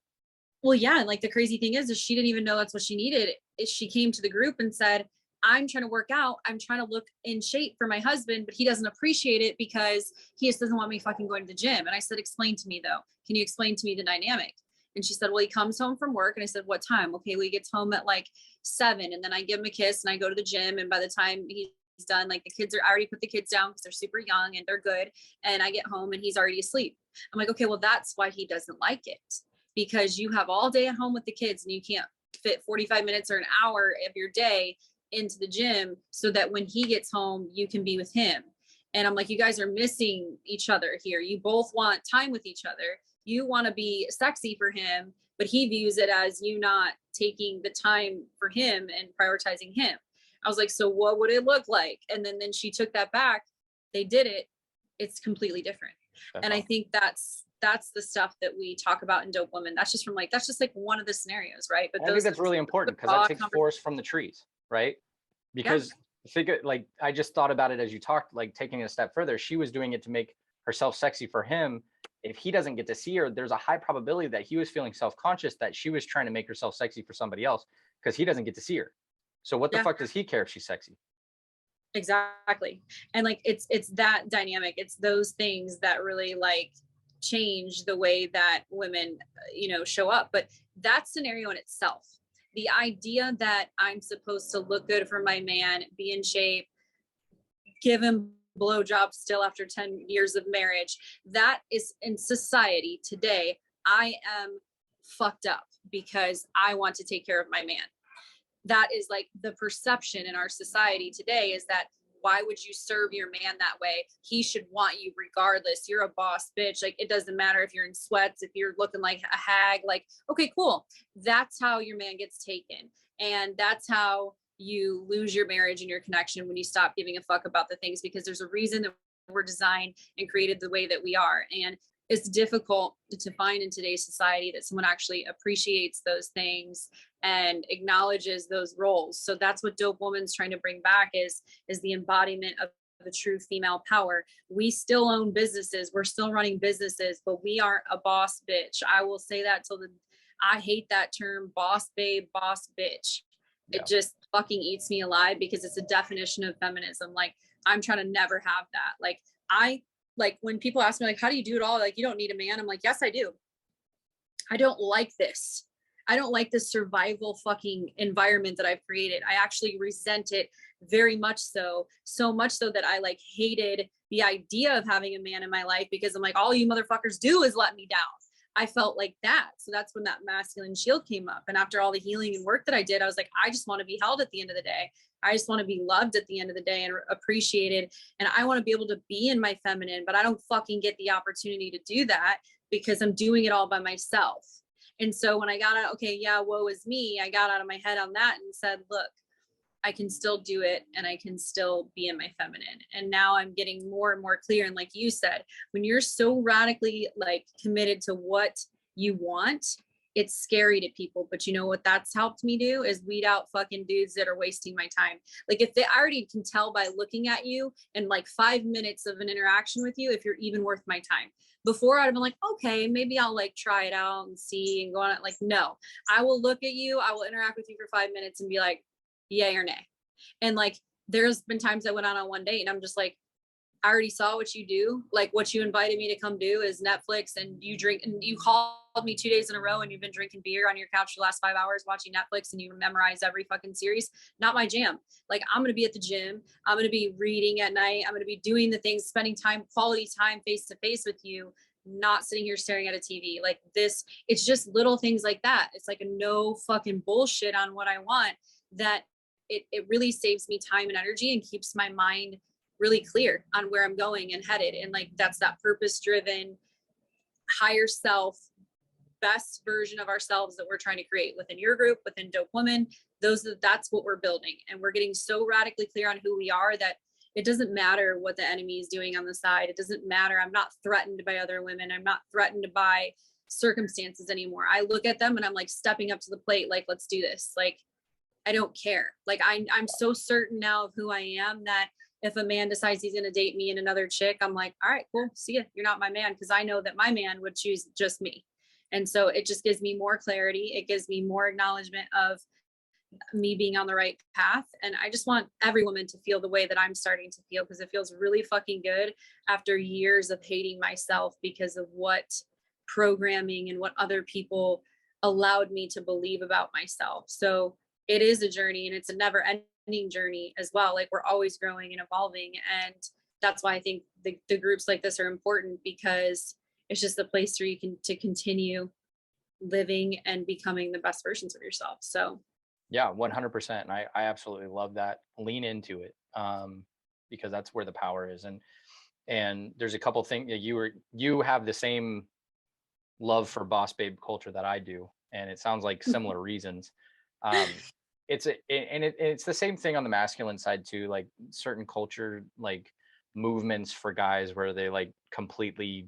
Well, yeah. And like the crazy thing is she didn't even know that's what she needed. She came to the group and said, I'm trying to work out. I'm trying to look in shape for my husband, but he doesn't appreciate it because he just doesn't want me fucking going to the gym. And I said, explain to me though. Can you explain to me the dynamic? And she said, well, he comes home from work. And I said, what time? Okay, well, he gets home at like 7. And then I give him a kiss and I go to the gym. And by the time he's done, like I already put the kids down because they're super young and they're good. And I get home and he's already asleep. I'm like, okay, well, that's why he doesn't like it, because you have all day at home with the kids and you can't fit 45 minutes or an hour of your day into the gym so that when he gets home, you can be with him. And I'm like, you guys are missing each other here. You both want time with each other. You want to be sexy for him, but he views it as you not taking the time for him and prioritizing him. I was like, so what would it look like? And then she took that back. They did it. It's completely different. That's And I awesome. think that's the stuff that we talk about in Dope Women. That's just like one of the scenarios, right? But And I think that's really important because that takes forest from the trees, right? Because like I just thought about it as you talked, like taking it a step further, she was doing it to make herself sexy for him. If he doesn't get to see her, there's a high probability that he was feeling self-conscious that she was trying to make herself sexy for somebody else because he doesn't get to see her. So what the fuck does he care if she's sexy? Exactly. And like it's that dynamic. It's those things that really like change the way that women show up. But that scenario in itself, the idea that I'm supposed to look good for my man, be in shape, give him blowjobs still after 10 years of marriage, that is in society today. I am fucked up because I want to take care of my man. That is like the perception in our society today, is that why would you serve your man that way? He should want you regardless. You're a boss bitch. Like, it doesn't matter if you're in sweats, if you're looking like a hag. Like, okay, cool. That's how your man gets taken. And that's how you lose your marriage and your connection, when you stop giving a fuck about the things, because there's a reason that we're designed and created the way that we are. And it's difficult to find in today's society that someone actually appreciates those things and acknowledges those roles. So that's what Dope Woman's trying to bring back, is the embodiment of the true female power. We still own businesses, we're still running businesses, but we aren't a boss bitch. I will say that I hate that term, boss babe, boss bitch. It just fucking eats me alive, because it's a definition of feminism. Like, I'm trying to never have that. Like when people ask me, like, how do you do it all? Like, you don't need a man. I'm like, yes, I do. I don't like this. I don't like this survival fucking environment that I've created. I actually resent it very much so much so that I like hated the idea of having a man in my life, because I'm like, all you motherfuckers do is let me down. I felt like that. So that's when that masculine shield came up. And after all the healing and work that I did, I was like, I just want to be held at the end of the day. I just want to be loved at the end of the day and appreciated. And I want to be able to be in my feminine, but I don't fucking get the opportunity to do that because I'm doing it all by myself. And so when I got out, okay, yeah, woe is me, I got out of my head on that and said, look, I can still do it and I can still be in my feminine. And now I'm getting more and more clear. And like you said, when you're so radically like committed to what you want, it's scary to people. But you know what that's helped me do is weed out fucking dudes that are wasting my time. Like, if they already can tell by looking at you and like 5 minutes of an interaction with you, if you're even worth my time. Before I'd have been like, okay, maybe I'll like try it out and see and go on it. Like, no, I will look at you, I will interact with you for 5 minutes and be like, yay or nay. And like, there's been times I went out on one date and I'm just like, I already saw what you do. Like, what you invited me to come do is Netflix, and you drink, and you called me 2 days in a row and you've been drinking beer on your couch for the last 5 hours watching Netflix, and you memorize every fucking series. Not my jam. Like, I'm going to be at the gym. I'm going to be reading at night. I'm going to be doing the things, spending time, quality time face to face with you, not sitting here staring at a TV like this. It's just little things like that. It's like a no fucking bullshit on what I want, that it really saves me time and energy and keeps my mind really clear on where I'm going and headed. And like, that's that purpose driven, higher self, best version of ourselves that we're trying to create within your group, within Dope Woman. That's what we're building. And we're getting so radically clear on who we are that it doesn't matter what the enemy is doing on the side. It doesn't matter. I'm not threatened by other women. I'm not threatened by circumstances anymore. I look at them and I'm like stepping up to the plate. Like, let's do this. Like, I don't care. Like, I'm so certain now of who I am that if a man decides he's going to date me and another chick, I'm like, all right, cool. See ya. You're not my man. Cause I know that my man would choose just me. And so it just gives me more clarity. It gives me more acknowledgement of me being on the right path. And I just want every woman to feel the way that I'm starting to feel, because it feels really fucking good after years of hating myself because of what programming and what other people allowed me to believe about myself. So it is a journey, and it's a never ending journey as well. Like, we're always growing and evolving. And that's why I think the groups like this are important, because it's just a place where you can to continue living and becoming the best versions of yourself. So yeah, 100%. And I absolutely love that. Lean into it, because that's where the power is. And there's a couple things that you have the same love for boss babe culture that I do, and it sounds like similar reasons. it's the same thing on the masculine side too. Like certain culture, like movements for guys where they like completely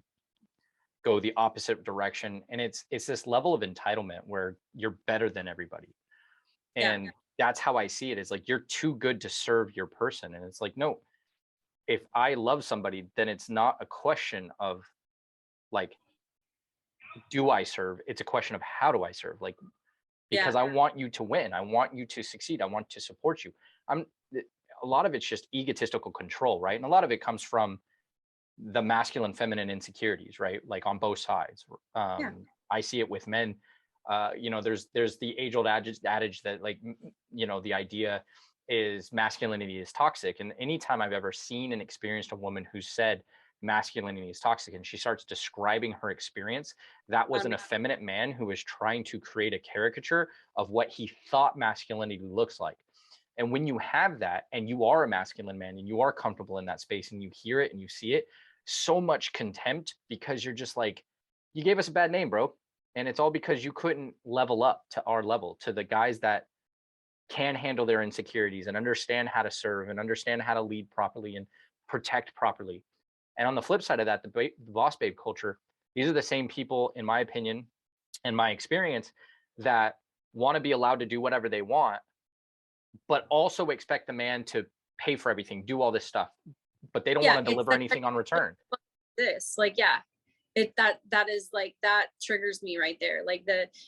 go the opposite direction, and it's this level of entitlement where you're better than everybody. Yeah. And that's how I see it, is like you're too good to serve your person. And it's like, no, if I love somebody, then it's not a question of like, do I serve? It's a question of how do I serve? Like, because Yeah. I want you to win. I want you to succeed. I want to support you. I'm A lot of it's just egotistical control, right? And a lot of it comes from the masculine feminine insecurities, right? Like on both sides. Yeah. I see it with men. There's the age old adage that like, the idea is masculinity is toxic. And anytime I've ever seen and experienced a woman who said masculinity is toxic and she starts describing her experience, that was an effeminate man who was trying to create a caricature of what he thought masculinity looks like. And when you have that and you are a masculine man and you are comfortable in that space and you hear it and you see it, so much contempt, because you're just like, you gave us a bad name, bro. And it's all because you couldn't level up to our level, to the guys that can handle their insecurities and understand how to serve and understand how to lead properly and protect properly. And on the flip side of that, the boss babe culture, these are the same people, in my opinion and my experience, that want to be allowed to do whatever they want, but also expect the man to pay for everything, do all this stuff, but they don't Yeah. want to It's deliver anything on return. this, like, yeah, that is like, that triggers me right there. Like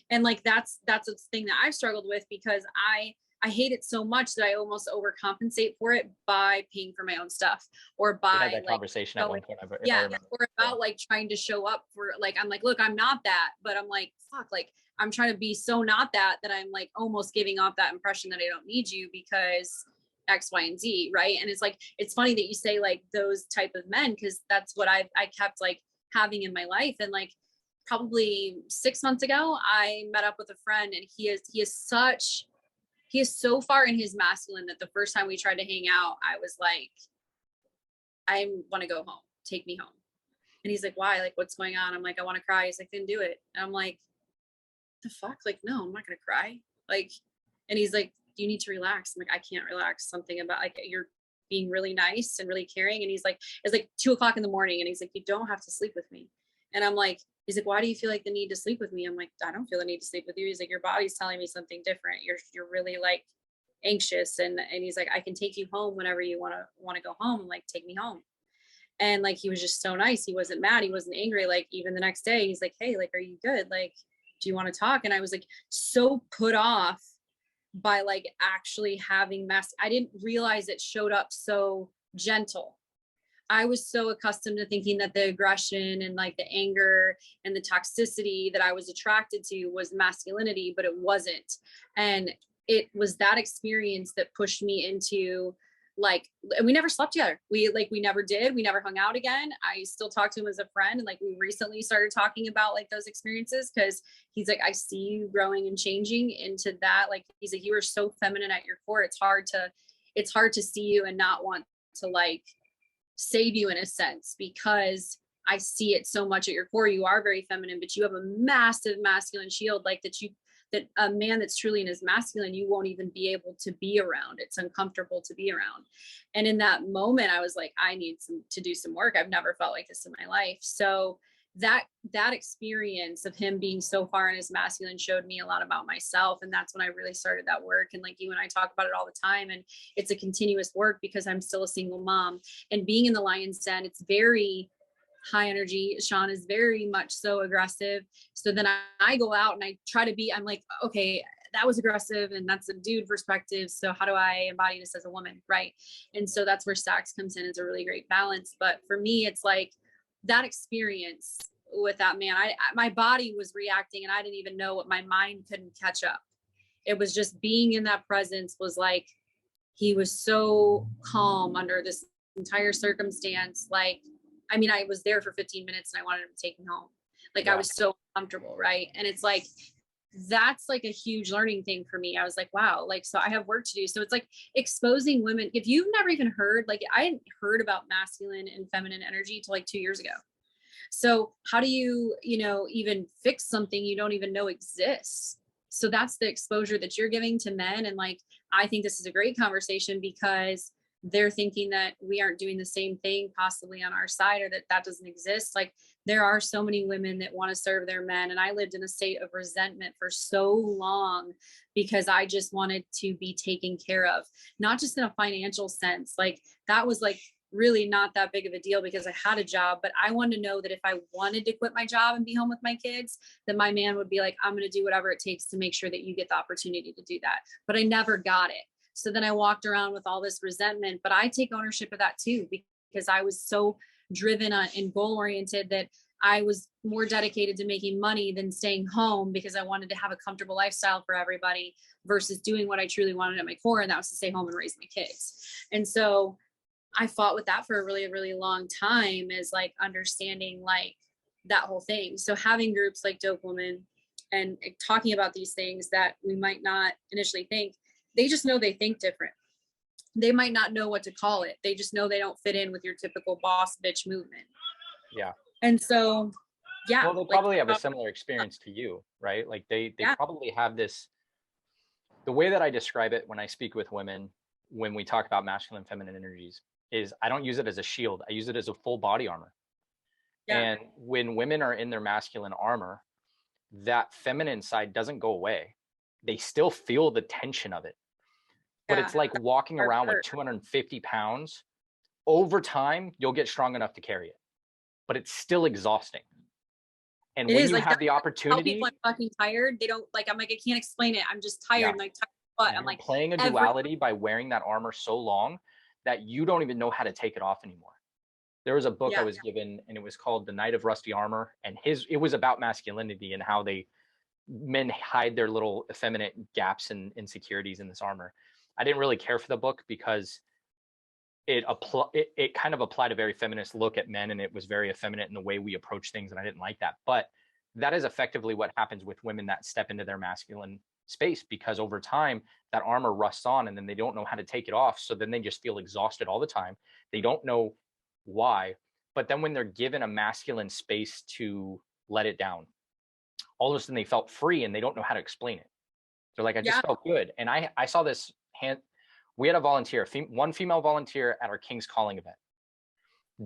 and like, that's a thing that I've struggled with, because I hate it so much that I almost overcompensate for it by paying for my own stuff, or We had by that like conversation at one point, if I yeah, remember. or about like trying to show up for, like, I'm like, look, I'm not that, but I'm like, fuck, like I'm trying to be so not that I'm like almost giving off that impression that I don't need you because X, Y, and Z, right? And it's like, it's funny that you say like those type of men, because that's what I kept like having in my life. And like probably 6 months ago, I met up with a friend, and he is so far in his masculine that the first time we tried to hang out, I was like, I want to go home. Take me home. And he's like, why? Like, what's going on? I'm like, I want to cry. He's like, then do it. And I'm like, the fuck? Like, no, I'm not going to cry. Like, and he's like, you need to relax. I'm like, I can't relax. Something about like, you're being really nice and really caring. And he's like, it's like 2 o'clock in the morning. And he's like, you don't have to sleep with me. And I'm like, he's like, why do you feel like the need to sleep with me? I'm like, I don't feel the need to sleep with you. He's like, your body's telling me something different. You're really like anxious. And he's like, I can take you home whenever you want to go home. I'm like, take me home. And like, he was just so nice. He wasn't mad. He wasn't angry. Like even the next day, he's like, hey, like, are you good? Like, do you want to talk? And I was like, so put off by like actually having I didn't realize it showed up so gentle. I was so accustomed to thinking that the aggression and like the anger and the toxicity that I was attracted to was masculinity, but it wasn't. And it was that experience that pushed me into like, and we never slept together. We never did. We never hung out again. I still talk to him as a friend. And like, we recently started talking about like those experiences, because he's like, I see you growing and changing into that. Like, he's like, you are so feminine at your core. It's hard to see you and not want to like save you in a sense, because I see it so much at your core. You are very feminine, but you have a massive masculine shield, like that a man that's truly in his masculine, you won't even be able to be around. It's uncomfortable to be around. And in that moment, I was like, I need to do some work. I've never felt like this in my life. So that experience of him being so far in his masculine showed me a lot about myself. And that's when I really started that work. And like you and I talk about it all the time. And it's a continuous work, because I'm still a single mom, and being in the lion's den, it's very high energy. Sean is very much so aggressive. So then I go out and I try to be, I'm like, okay, that was aggressive and that's a dude perspective. So how do I embody this as a woman? Right. And so that's where Sax comes in as a really great balance. But for me, it's like that experience with that man, my body was reacting and I didn't even know what, my mind couldn't catch up. It was just being in that presence was like, he was so calm under this entire circumstance. Like, I mean, I was there for 15 minutes and I wanted him to take me home. Like, yeah. I was so comfortable. Right. And it's like, that's like a huge learning thing for me. I was like, wow, like, so I have work to do. So it's like exposing women. If you've never even heard, like, I hadn't heard about masculine and feminine energy till like 2 years ago. So how do you, even fix something you don't even know exists? So that's the exposure that you're giving to men. And like, I think this is a great conversation because they're thinking that we aren't doing the same thing possibly on our side, or that that doesn't exist. Like, there are so many women that want to serve their men. And I lived in a state of resentment for so long because I just wanted to be taken care of, not just in a financial sense. Like, that was like really not that big of a deal because I had a job, but I wanted to know that if I wanted to quit my job and be home with my kids, that my man would be like, I'm going to do whatever it takes to make sure that you get the opportunity to do that. But I never got it. So then I walked around with all this resentment, but I take ownership of that too, because I was so driven on and goal oriented that I was more dedicated to making money than staying home because I wanted to have a comfortable lifestyle for everybody versus doing what I truly wanted at my core. And that was to stay home and raise my kids. And so I fought with that for a really, really long time, is like understanding like that whole thing. So having groups like Dope Woman and talking about these things that we might not initially think, they just know they think different. They might not know what to call it. They just know they don't fit in with your typical boss bitch movement. Yeah. And so, yeah. Well, they probably have a similar experience to you, right? Like they probably have this, the way that I describe it when I speak with women, when we talk about masculine, feminine energies, is I don't use it as a shield. I use it as a full body armor. Yeah. And when women are in their masculine armor, that feminine side doesn't go away. They still feel the tension of it. But it's like walking around with 250 pounds. Over time, you'll get strong enough to carry it. But it's still exhausting. And when you have the opportunity, people are fucking tired. They don't like, I'm like, I can't explain it. I'm just tired. And like, but I'm like playing a duality by wearing that armor so long that you don't even know how to take it off anymore. There was a book I was given, and it was called The Knight of Rusty Armor. And it was about masculinity and how men hide their little effeminate gaps and insecurities in this armor. I didn't really care for the book because it kind of applied a very feminist look at men, and it was very effeminate in the way we approach things, and I didn't like that. But that is effectively what happens with women that step into their masculine space, because over time that armor rusts on and then they don't know how to take it off. So then they just feel exhausted all the time. They don't know why. But then when they're given a masculine space to let it down, all of a sudden they felt free and they don't know how to explain it. They're like, I just felt good. And I saw this we had a volunteer, one female volunteer at our King's Calling event.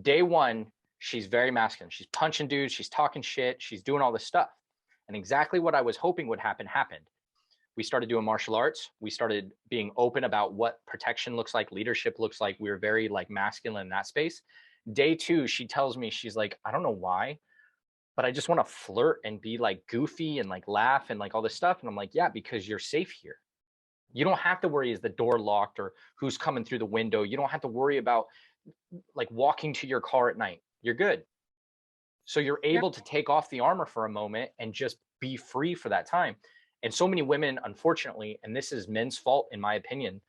Day one, she's very masculine. She's punching dudes. She's talking shit. She's doing all this stuff. And exactly what I was hoping would happen happened. We started doing martial arts. We started being open about what protection looks like, leadership looks like. We were very like masculine in that space. Day two, she tells me, she's like, I don't know why, but I just want to flirt and be like goofy and like laugh and like all this stuff. And I'm like, yeah, because you're safe here. You don't have to worry, is the door locked or who's coming through the window. You don't have to worry about like walking to your car at night. You're good. So you're able to take off the armor for a moment and just be free for that time. And so many women, unfortunately, and this is men's fault, in my opinion,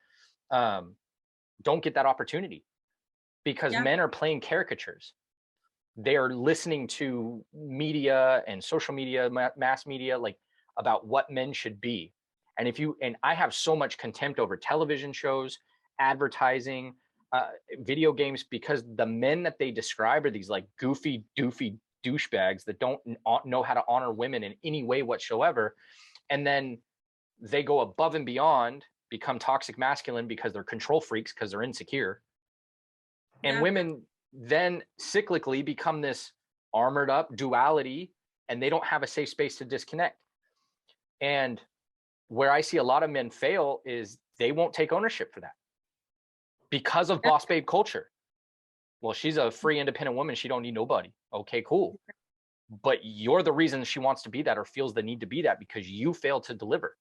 don't get that opportunity because men are playing caricatures. They are listening to media and social media, mass media, like about what men should be. And I have so much contempt over television shows, advertising, video games, because the men that they describe are these like goofy, doofy douchebags that don't know how to honor women in any way whatsoever. And then they go above and beyond, become toxic masculine because they're control freaks, because they're insecure. And women then cyclically become this armored up duality, and they don't have a safe space to disconnect. And where I see a lot of men fail is they won't take ownership for that because of boss babe culture. Well, she's a free, independent woman. She don't need nobody. Okay, cool. But you're the reason she wants to be that or feels the need to be that because you failed to deliver.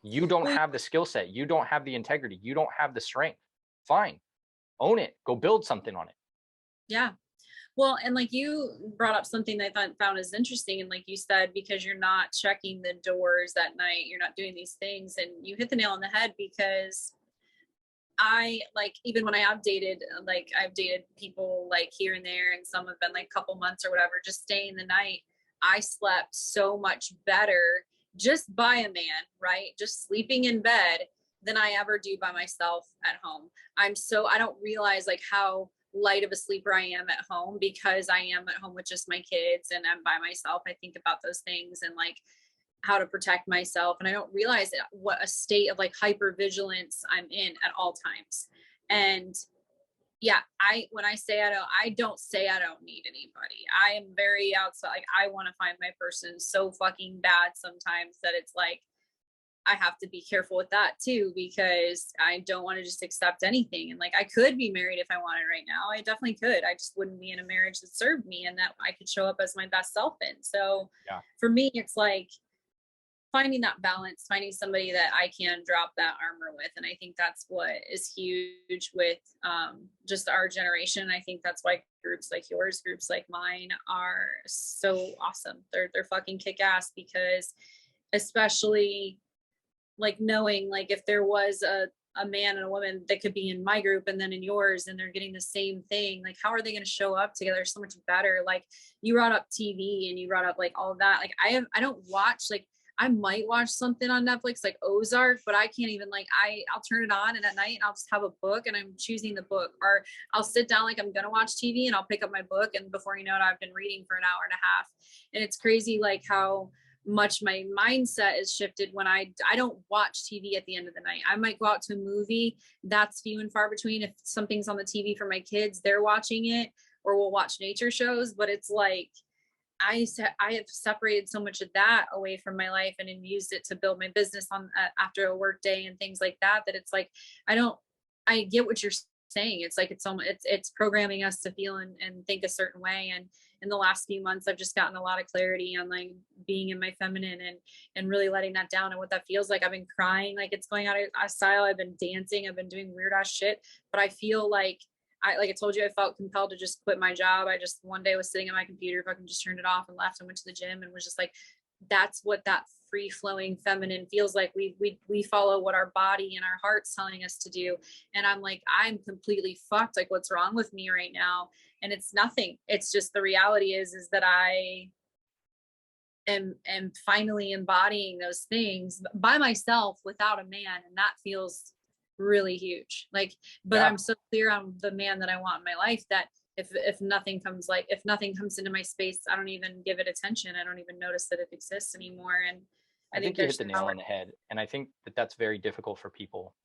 You don't have the skill set. You don't have the integrity. You don't have the strength. Fine. Own it. Go build something on it. Yeah. Well, and like you brought up something that I found is interesting. And like you said, because you're not checking the doors at night, you're not doing these things, and you hit the nail on the head, because I like, even when I've dated people like here and there, and some have been like a couple months or whatever, just staying the night. I slept so much better just by a man, right? Just sleeping in bed than I ever do by myself at home. I don't realize like how light of a sleeper I am at home, because I am at home with just my kids and I'm by myself. I think about those things, and like how to protect myself, and I don't realize what a state of like hypervigilance I'm in at all times. And yeah, when I say I don't say I don't need anybody. I am very outside. Like I want to find my person so fucking bad sometimes that it's like I have to be careful with that too, because I don't want to just accept anything. And like I could be married if I wanted right now. I definitely could. I just wouldn't be in a marriage that served me and that I could show up as my best self in. So Yeah. for me, it's like finding that balance, finding somebody that I can drop that armor with. And I think that's what is huge with just our generation. I think that's why groups like yours, groups like mine are so awesome. They're fucking kick ass, because especially like knowing like if there was a man and a woman that could be in my group and then in yours and they're getting the same thing, like how are they going to show up together so much better? Like you brought up TV and you brought up like all of that. Like I don't watch, like I might watch something on Netflix like Ozark, but I can't even like I'll turn it on and at night and I'll just have a book and I'm choosing the book, or I'll sit down like I'm gonna watch TV and I'll pick up my book and before you know it I've been reading for an hour and a half. And it's crazy like how much my mindset is shifted when I don't watch TV at the end of the night. I might go out to a movie. That's few and far between. If something's on the TV for my kids, they're watching it, or we'll watch nature shows. But it's like I have separated so much of that away from my life and then used it to build my business on after a work day and things like that. That it's like I get what you're saying. It's like it's programming us to feel and think a certain way. And in the last few months, I've just gotten a lot of clarity on like being in my feminine and really letting that down and what that feels like. I've been crying like it's going out of style. I've been dancing. I've been doing weird ass shit, but I feel like like I told you, I felt compelled to just quit my job. I just one day was sitting at my computer, fucking just turned it off and left and went to the gym and was just like, that's what that free flowing feminine feels like. We follow what our body and our heart's telling us to do. And I'm like, I'm completely fucked. Like what's wrong with me right now? And it's nothing. It's just the reality is that I am finally embodying those things by myself without a man. And that feels really huge. Like, but I'm so clear on the man that I want in my life that if nothing comes into my space, I don't even give it attention. I don't even notice that it exists anymore. And I think you hit the nail on the head. And I think that that's very difficult for people.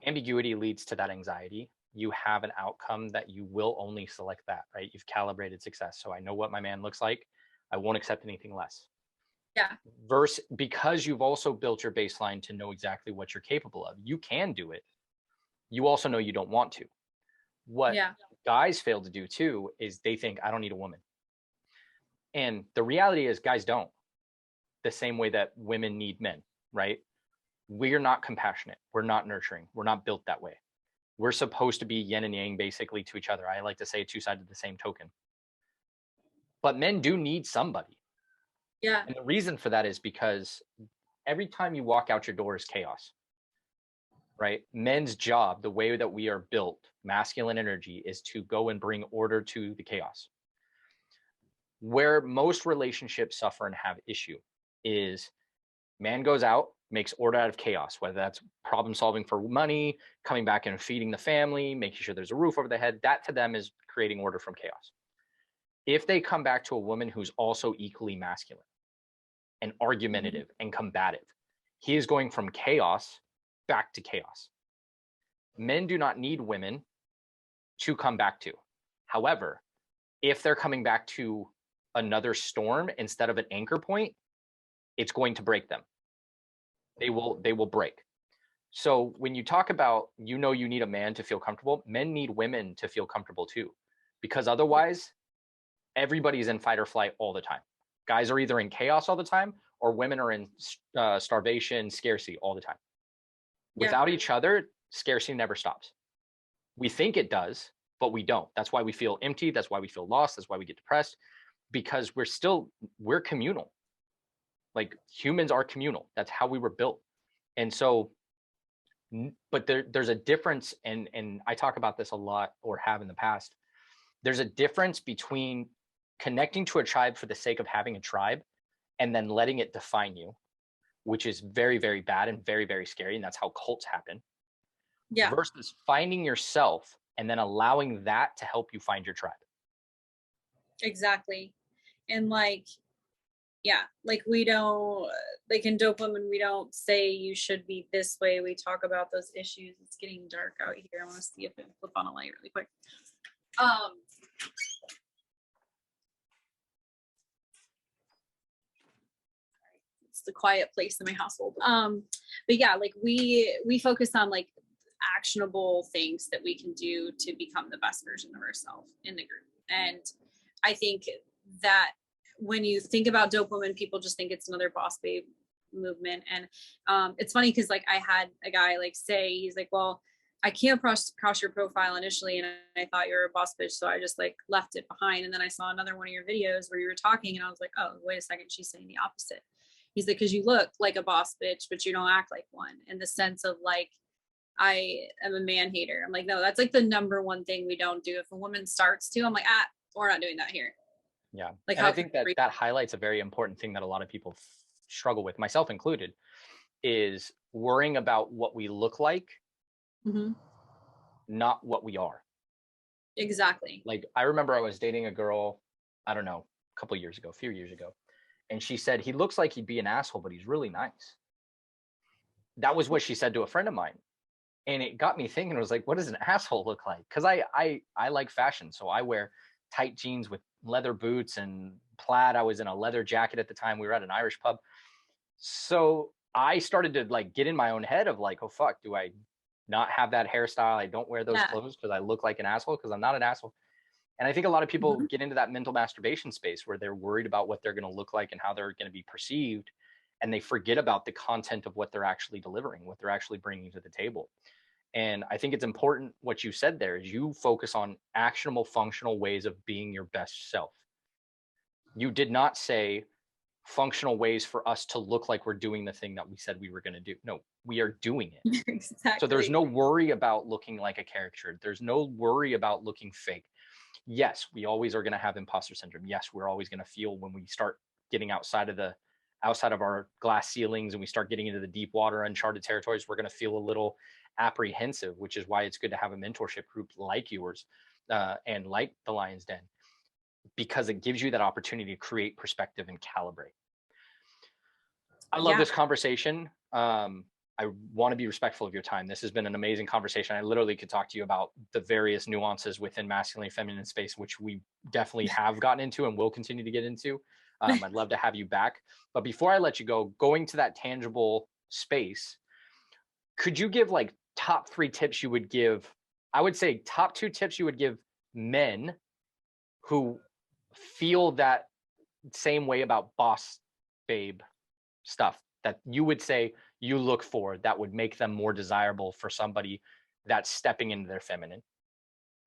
Ambiguity leads to that anxiety. You have an outcome that you will only select that, right? You've calibrated success. So I know what my man looks like. I won't accept anything less. Yeah. Versus because you've also built your baseline to know exactly what you're capable of. You can do it. You also know you don't want to. What guys fail to do too is they think I don't need a woman. And the reality is guys don't. The same way that women need men, right? We're not compassionate. We're not nurturing. We're not built that way. We're supposed to be yin and yang basically to each other. I like to say two sides of the same token. But men do need somebody. Yeah. And the reason for that is because every time you walk out your door is chaos, right? Men's job, the way that we are built, masculine energy, is to go and bring order to the chaos. Where most relationships suffer and have issue is man goes out, makes order out of chaos, whether that's problem solving for money, coming back and feeding the family, making sure there's a roof over the head. That to them is creating order from chaos. If they come back to a woman who's also equally masculine and argumentative and combative, he is going from chaos back to chaos. Men do not need women to come back to. However, if they're coming back to another storm instead of an anchor point, it's going to break them. They will break. So when you talk about, you need a man to feel comfortable, men need women to feel comfortable too, because otherwise everybody's in fight or flight all the time. Guys are either in chaos all the time or women are in starvation, scarcity all the time. Without each other, scarcity never stops. We think it does, but we don't. That's why we feel empty. That's why we feel lost. That's why we get depressed, because we're communal. Like humans are communal. That's how we were built. And so, but there's a difference, and I talk about this a lot, or have in the past. There's a difference between connecting to a tribe for the sake of having a tribe and then letting it define you, which is very, very bad and very, very scary. And that's how cults happen. Yeah. Versus finding yourself and then allowing that to help you find your tribe. Exactly. And like, Yeah, like we don't, like in Dope Women, we don't say you should be this way. We talk about those issues. It's getting dark out here. I want to see if I can flip on a light really quick. It's the quiet place in my household. But yeah, like we focus on like actionable things that we can do to become the best version of ourselves in the group. And I think that when you think about Dope Woman, people just think it's another boss babe movement. And it's funny because like I had a guy like say, he's like, well, I came across your profile initially and I thought you were a boss bitch, so I just like left it behind. And then I saw another one of your videos where you were talking and I was like, oh, wait a second, she's saying the opposite. He's like, because you look like a boss bitch, but you don't act like one, in the sense of like, I am a man hater. I'm like, no, that's like the number one thing we don't do. If a woman starts to, I'm like, we're not doing that here. Yeah. Like, and I think that highlights a very important thing that a lot of people struggle with, myself included, is worrying about what we look like, not what we are. Exactly. Like, I remember I was dating a girl, I don't know, a few years ago. And she said, he looks like he'd be an asshole, but he's really nice. That was what she said to a friend of mine. And it got me thinking, I was like, what does an asshole look like? Because I like fashion. So I wear tight jeans with leather boots and plaid. I was in a leather jacket at the time. We were at an Irish pub. So I started to like get in my own head of like, oh, fuck, do I not have that hairstyle? I don't wear those clothes because I look like an asshole, because I'm not an asshole. And I think a lot of people get into that mental masturbation space where they're worried about what they're going to look like and how they're going to be perceived. And they forget about the content of what they're actually delivering, what they're actually bringing to the table. And I think it's important what you said there is you focus on actionable, functional ways of being your best self. You did not say functional ways for us to look like we're doing the thing that we said we were going to do. No, we are doing it. Exactly. So there's no worry about looking like a caricature. There's no worry about looking fake. Yes, we always are going to have imposter syndrome. Yes, we're always going to feel when we start getting outside of our glass ceilings and we start getting into the deep water, uncharted territories, we're going to feel a little apprehensive, which is why it's good to have a mentorship group like yours and like the Lion's Den, because it gives you that opportunity to create perspective and calibrate. I love this conversation. I want to be respectful of your time. This has been an amazing conversation. I literally could talk to you about the various nuances within masculine and feminine space, which we definitely have gotten into and will continue to get into. I'd love to have you back. But before I let you go, going to that tangible space, could you give like top 3 tips you would give? I would say top 2 tips you would give men who feel that same way about boss babe stuff that you would say you look for that would make them more desirable for somebody that's stepping into their feminine,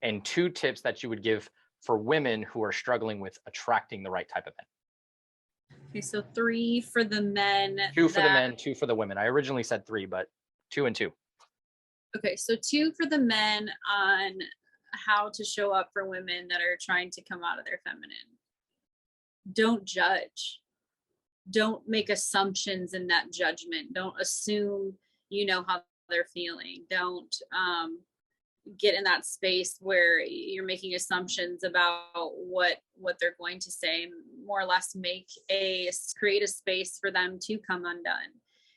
and 2 tips that you would give for women who are struggling with attracting the right type of men. Okay, so 3 for the men. 2 for the men, 2 for the women. I originally said 3, but 2 and 2. Okay, so 2 for the men on how to show up for women that are trying to come out of their feminine. Don't judge. Don't make assumptions in that judgment. Don't assume you know how they're feeling. Don't get in that space where you're making assumptions about what they're going to say. More or less create a space for them to come undone.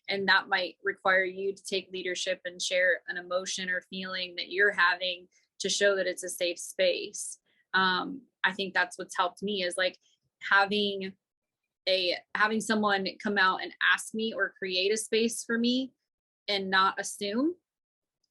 And that might require you to take leadership and share an emotion or feeling that you're having to show that it's a safe space. I think that's what's helped me, is like having someone come out and ask me or create a space for me and not assume,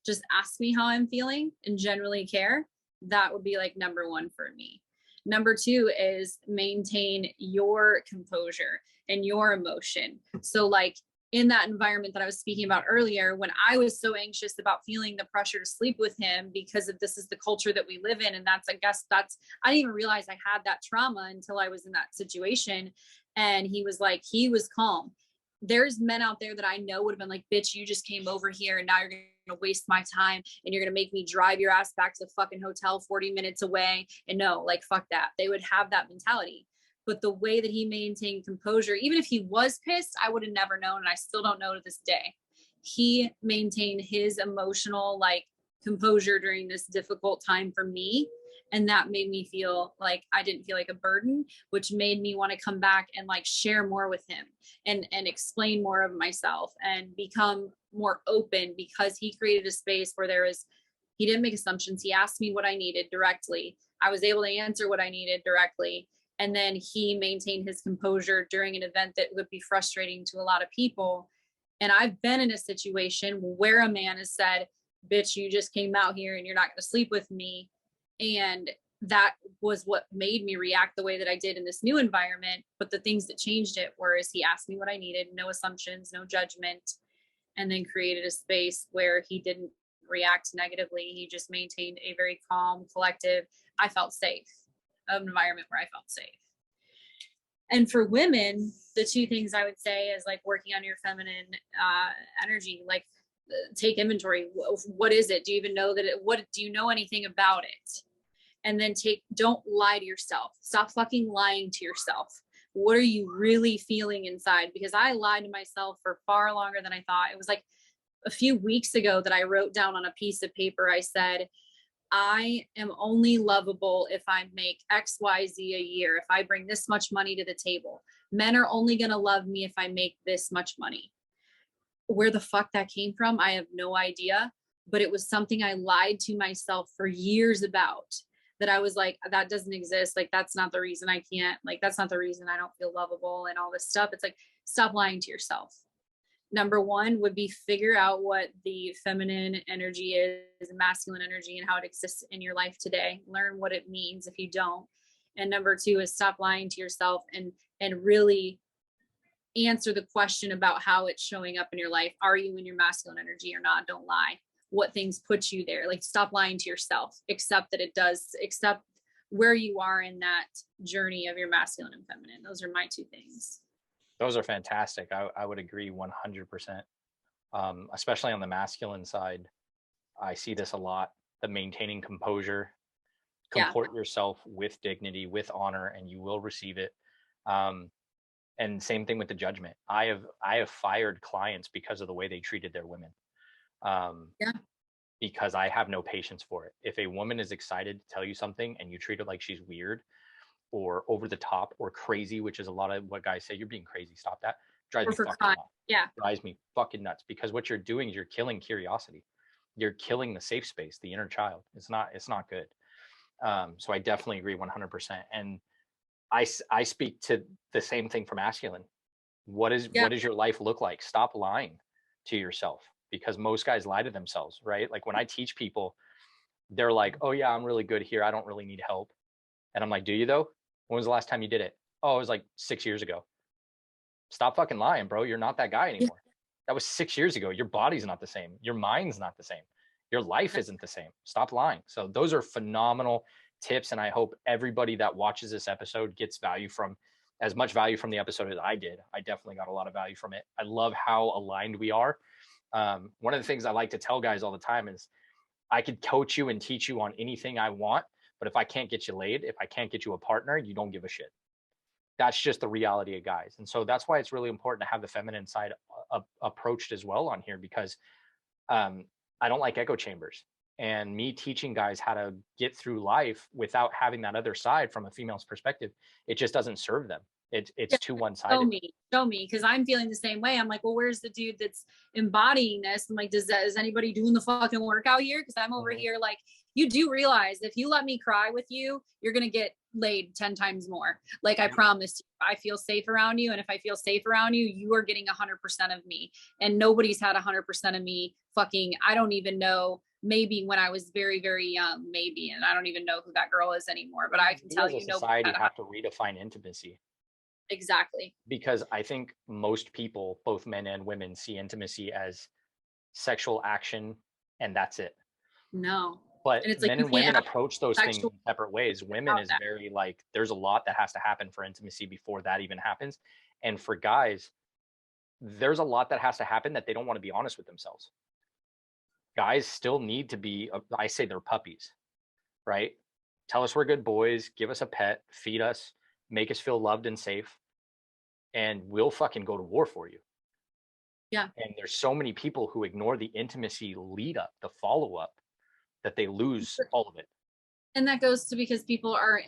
just ask me how I'm feeling and generally care. That would be like number 1 for me. Number 2 is maintain your composure and your emotion. So like in that environment that I was speaking about earlier, when I was so anxious about feeling the pressure to sleep with him because of this is the culture that we live in. And I didn't even realize I had that trauma until I was in that situation. And he was calm. There's men out there that I know would have been like, bitch, you just came over here and now you're going to waste my time and you're going to make me drive your ass back to the fucking hotel 40 minutes away. And no, like, fuck that. They would have that mentality. But the way that he maintained composure, even if he was pissed, I would have never known. And I still don't know to this day. He maintained his emotional like composure during this difficult time for me. And that made me feel like I didn't feel like a burden, which made me want to come back and like share more with him and explain more of myself and become more open, because he created a space where he didn't make assumptions. He asked me what I needed directly. I was able to answer what I needed directly. And then he maintained his composure during an event that would be frustrating to a lot of people. And I've been in a situation where a man has said, bitch, you just came out here and you're not going to sleep with me. And that was what made me react the way that I did in this new environment. But the things that changed it were he asked me what I needed, no assumptions, no judgment, and then created a space where he didn't react negatively. He just maintained a very calm, collective, I felt safe, an environment where I felt safe. And for women, the two things I would say is like working on your feminine energy, like take inventory. What is it? Do you even know that what do you know anything about it? And then don't lie to yourself. Stop fucking lying to yourself. What are you really feeling inside? Because I lied to myself for far longer than I thought. It was like a few weeks ago that I wrote down on a piece of paper, I said, I am only lovable if I make X, Y, Z a year. If I bring this much money to the table, men are only going to love me if I make this much money. Where the fuck that came from, I have no idea, but it was something I lied to myself for years about, that I was like, that doesn't exist. Like, that's not the reason I can't, like, that's not the reason I don't feel lovable and all this stuff. It's like, stop lying to yourself. Number one would be figure out what the feminine energy is, masculine energy, and how it exists in your life today. Learn what it means if you don't. And number two is stop lying to yourself and really answer the question about how it's showing up in your life. Are you in your masculine energy or not? Don't lie. What things put you there? Like, stop lying to yourself. Accept that it does. Accept where you are in that journey of your masculine and feminine. Those are my two things. Those are fantastic. I would agree 100%. Especially on the masculine side, I see this a lot. The maintaining composure, comport yourself with dignity, with honor, and you will receive it. And same thing with the judgment. I have fired clients because of the way they treated their women. Because I have no patience for it. If a woman is excited to tell you something and you treat it like she's weird or over the top or crazy, which is a lot of what guys say, you're being crazy, stop that. Drives me fucking nuts. Drives me fucking nuts, because what you're doing is you're killing curiosity. You're killing the safe space, the inner child. It's not good. So I definitely agree 100%. And I speak to the same thing for masculine. What does your life look like? Stop lying to yourself, because most guys lie to themselves, right? Like when I teach people, they're like, oh yeah, I'm really good here, I don't really need help. And I'm like, do you though? When was the last time you did it? Oh, it was like 6 years ago. Stop fucking lying, bro. You're not that guy anymore. That was 6 years ago. Your body's not the same. Your mind's not the same. Your life isn't the same. Stop lying. So those are phenomenal tips. And I hope everybody that watches this episode gets as much value from the episode as I did. I definitely got a lot of value from it. I love how aligned we are. One of the things I like to tell guys all the time is I could coach you and teach you on anything I want, but if I can't get you laid, if I can't get you a partner, you don't give a shit. That's just the reality of guys. And so that's why it's really important to have the feminine side approached as well on here, because I don't like echo chambers. And me teaching guys how to get through life without having that other side from a female's perspective, it just doesn't serve them. It's too one-sided. Show me, because I'm feeling the same way. I'm like, well, where's the dude that's embodying this? I'm like, is anybody doing the fucking work out here? Because I'm over here like, you do realize if you let me cry with you, you're gonna get laid 10 times more. Like, I promise you, I feel safe around you, and if I feel safe around you, you are getting 100% of me. And nobody's had 100% of me. Fucking, I don't even know. Maybe when I was very, very young, maybe, and I don't even know who that girl is anymore. But I can tell you, society have to redefine intimacy. Exactly. Because I think most people, both men and women, see intimacy as sexual action and that's it. No. But men and women approach those things in separate ways. Women is very like, there's a lot that has to happen for intimacy before that even happens. And for guys, there's a lot that has to happen that they don't want to be honest with themselves. Guys still need to be, I say they're puppies, right? Tell us we're good boys, give us a pet, feed us, make us feel loved and safe, and we'll fucking go to war for you. Yeah. And there's so many people who ignore the intimacy lead up, the follow up, that they lose all of it. And that goes to because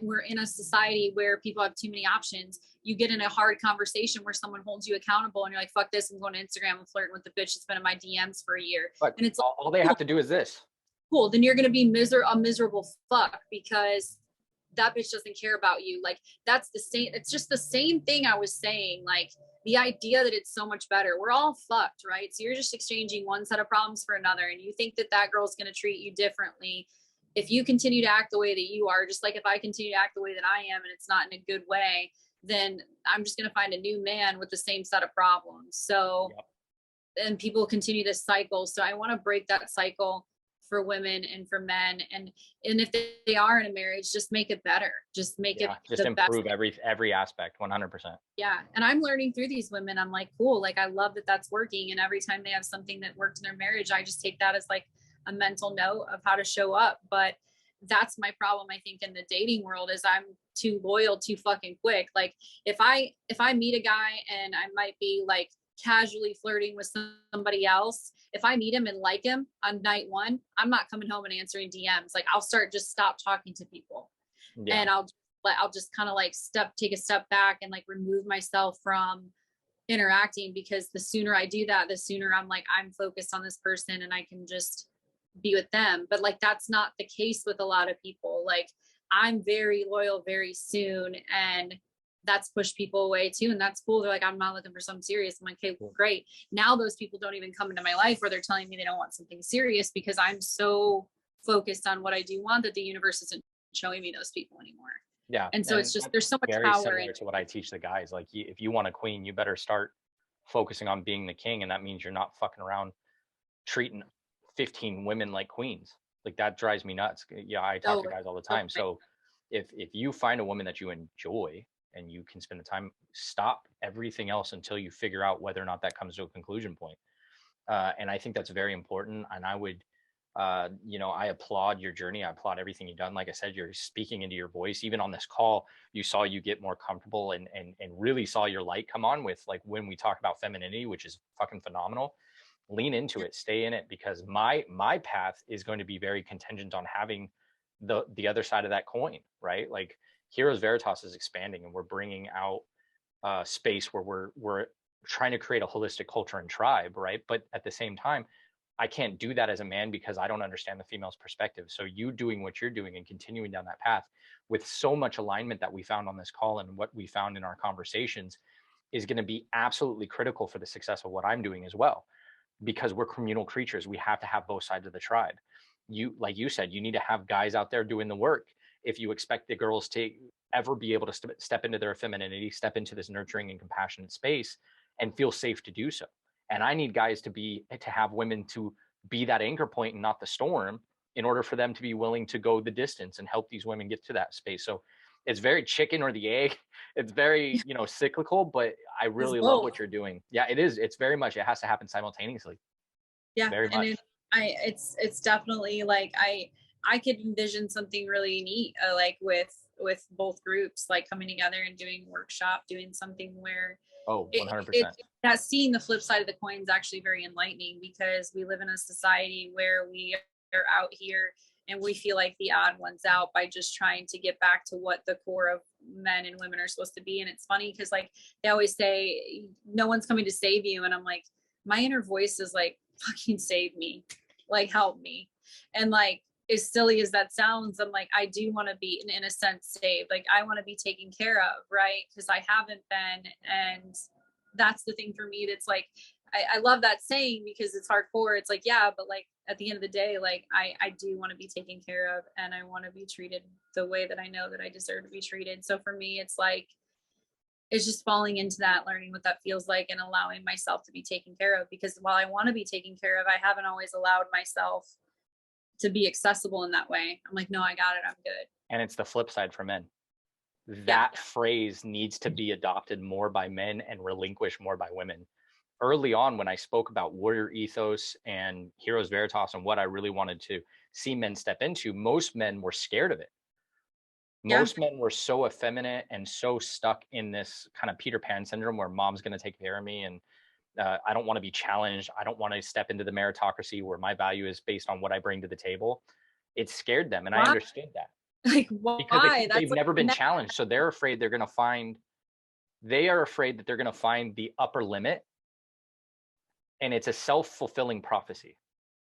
we're in a society where people have too many options. You get in a hard conversation where someone holds you accountable and you're like, fuck this, I'm going to Instagram and flirting with the bitch that's been in my DMs for a year. But And it's like, all they have to do is this. cool, then you're going to be a miserable fuck because that bitch doesn't care about you. Like, that's the same. It's just the same thing I was saying. Like, the idea that it's so much better. We're all fucked, right? So you're just exchanging one set of problems for another. And you think that that girl's going to treat you differently if you continue to act the way that you are. Just like if I continue to act the way that I am and it's not in a good way, then I'm just going to find a new man with the same set of problems. So, yep. And people continue this cycle. So I want to break that cycle for women and for men, and if they are in a marriage, just make it better, just make it just improve every aspect 100%. Yeah. And I'm learning through these women. I'm like, cool, like I love that that's working, and every time they have something that worked in their marriage, I just take that as like a mental note of how to show up. But that's my problem, I think, in the dating world, is I'm too loyal too fucking quick. Like if I meet a guy and I might be like casually flirting with somebody else, if I meet him and like him on night one, I'm not coming home and answering DMs. Like I'll just stop talking to people. Yeah. And I'll just kind of like take a step back and like remove myself from interacting, because the sooner I do that, the sooner I'm like, I'm focused on this person and I can just be with them. But like, that's not the case with a lot of people. Like I'm very loyal very soon, and that's pushed people away too. And that's cool. They're like, I'm not looking for something serious. I'm like, okay, well, great. Now those people don't even come into my life where they're telling me they don't want something serious, because I'm so focused on what I do want that the universe isn't showing me those people anymore. Yeah. And so it's just, there's so much very power similar to what I teach the guys. Like if you want a queen, you better start focusing on being the king. And that means you're not fucking around treating 15 women like queens. Like that drives me nuts. Yeah. I talk to guys all the time. Okay. So if you find a woman that you enjoy and you can spend the time, stop everything else until you figure out whether or not that comes to a conclusion point. And I think that's very important. And I would, I applaud your journey. I applaud everything you've done. Like I said, you're speaking into your voice. Even on this call, you saw you get more comfortable and really saw your light come on with, like, when we talk about femininity, which is fucking phenomenal. Lean into it, stay in it, because my path is going to be very contingent on having the other side of that coin, right? Like Heroes Veritas is expanding, and we're bringing out space where we're trying to create a holistic culture and tribe, right? But at the same time, I can't do that as a man because I don't understand the female's perspective. So you doing what you're doing and continuing down that path with so much alignment that we found on this call and what we found in our conversations is going to be absolutely critical for the success of what I'm doing as well, because we're communal creatures. We have to have both sides of the tribe. Like you said, you need to have guys out there doing the work if you expect the girls to ever be able to step into their femininity, step into this nurturing and compassionate space and feel safe to do so. And I need guys to have women to be that anchor point and not the storm, in order for them to be willing to go the distance and help these women get to that space. So it's very chicken or the egg. It's very, cyclical, but I really love what you're doing. Yeah, it is. It's very much, it has to happen simultaneously. Yeah. Very much. It's definitely like, I could envision something really neat, like with both groups, like coming together and doing a workshop, doing something where 100%. That seeing the flip side of the coin is actually very enlightening, because we live in a society where we are out here and we feel like the odd ones out by just trying to get back to what the core of men and women are supposed to be. And it's funny because like they always say, no one's coming to save you. And I'm like, my inner voice is like, fucking save me, like help me. And like, as silly as that sounds, I'm like, I do want to be in a sense saved. Like I want to be taken care of, right? Because I haven't been. And that's the thing for me. That's like, I love that saying because it's hardcore. It's like, yeah, but like at the end of the day, like I do want to be taken care of, and I want to be treated the way that I know that I deserve to be treated. So for me, it's like, it's just falling into that, learning what that feels like and allowing myself to be taken care of. Because while I want to be taken care of, I haven't always allowed myself to be accessible in that way. I'm like, no, I got it. I'm good. And it's the flip side for men. That phrase needs to be adopted more by men and relinquished more by women. Early on, when I spoke about warrior ethos and Heroes Veritas and what I really wanted to see men step into, most men were scared of it. Most men were so effeminate and so stuck in this kind of Peter Pan syndrome where mom's going to take care of me, and I don't want to be challenged. I don't want to step into the meritocracy where my value is based on what I bring to the table. It scared them, and I understood that. Like, because why? they've That's like never been never. challenged. So they're afraid they are afraid that they're going to find the upper limit, and it's a self-fulfilling prophecy,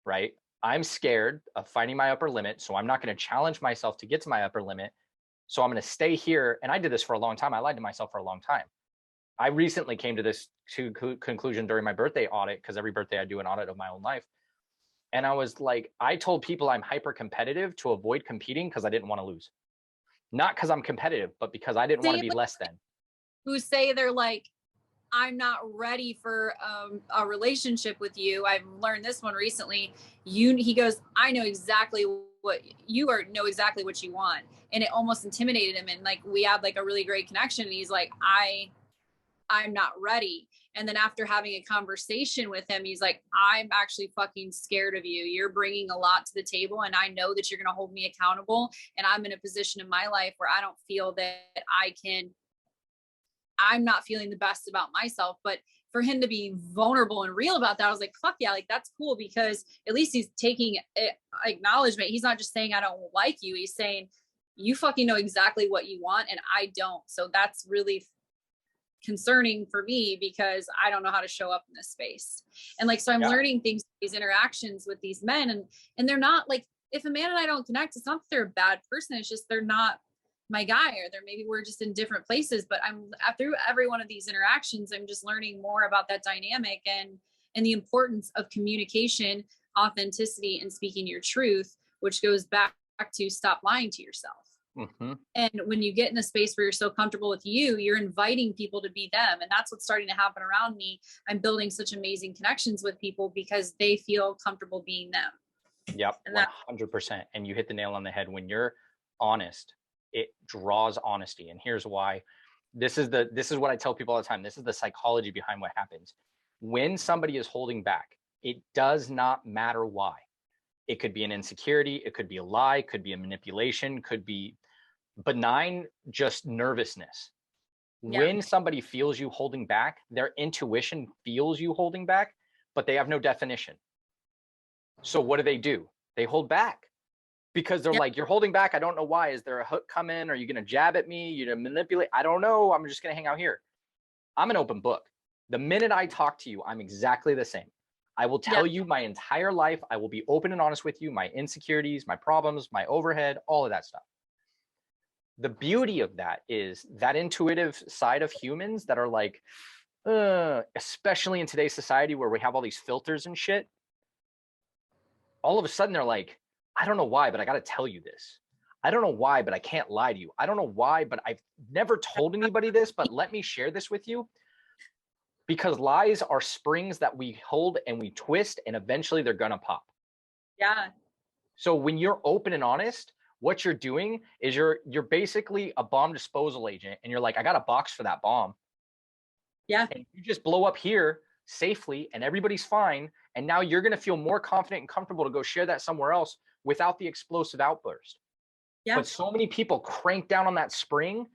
right? I'm scared of finding my upper limit, so I'm not going to challenge myself to get to my upper limit. So I'm going to stay here. And I did this for a long time. I lied to myself for a long time. I recently came to this conclusion during my birthday audit, because every birthday I do an audit of my own life. And I was like, I told people I'm hyper competitive to avoid competing because I didn't want to lose. Not because I'm competitive, but because I didn't want to be less than. Who say they're like, I'm not ready for a relationship with you. I've learned this one recently. He goes, I know exactly what you are, know exactly what you want. And it almost intimidated him. And like, we had like a really great connection. And he's like, I'm not ready. And then after having a conversation with him, he's like, I'm actually fucking scared of you. You're bringing a lot to the table. And I know that you're going to hold me accountable. And I'm in a position in my life where I don't feel that I'm not feeling the best about myself. But for him to be vulnerable and real about that, I was like, fuck yeah, like that's cool, because at least he's taking acknowledgement. He's not just saying, I don't like you. He's saying, you fucking know exactly what you want and I don't. So that's really concerning for me, because I don't know how to show up in this space. And like, so I'm learning things, these interactions with these men, and they're not like, if a man and I don't connect, it's not that they're a bad person. It's just, they're not my guy, or they're, maybe we're just in different places. But I'm, through every one of these interactions, I'm just learning more about that dynamic, and the importance of communication, authenticity, and speaking your truth, which goes back to stop lying to yourself. Mm-hmm. And when you get in a space where you're so comfortable with you, you're inviting people to be them. And that's what's starting to happen around me. I'm building such amazing connections with people because they feel comfortable being them. Yep, 100%. And you hit the nail on the head. When you're honest, it draws honesty. And here's why. This is what I tell people all the time. This is the psychology behind what happens. When somebody is holding back, it does not matter why. It could be an insecurity, it could be a lie, could be a manipulation, could be benign, just nervousness. Yeah. When somebody feels you holding back, their intuition feels you holding back, but they have no definition. So what do? They hold back because they're like, you're holding back. I don't know why. Is there a hook coming? Are you going to jab at me? You're going to manipulate? I don't know. I'm just going to hang out here. I'm an open book. The minute I talk to you, I'm exactly the same. I will tell you my entire life. I will be open and honest with you, my insecurities, my problems, my overhead, all of that stuff. The beauty of that is that intuitive side of humans that are like, especially in today's society where we have all these filters and shit, all of a sudden they're like, I don't know why, but I got to tell you this. I don't know why, but I can't lie to you. I don't know why, but I've never told anybody this, but let me share this with you. Because lies are springs that we hold and we twist, and eventually they're going to pop. Yeah. So when you're open and honest, what you're doing is you're basically a bomb disposal agent, and you're like, I got a box for that bomb. Yeah. And you just blow up here safely and everybody's fine. And now you're going to feel more confident and comfortable to go share that somewhere else without the explosive outburst. Yeah. But so many people crank down on that spring,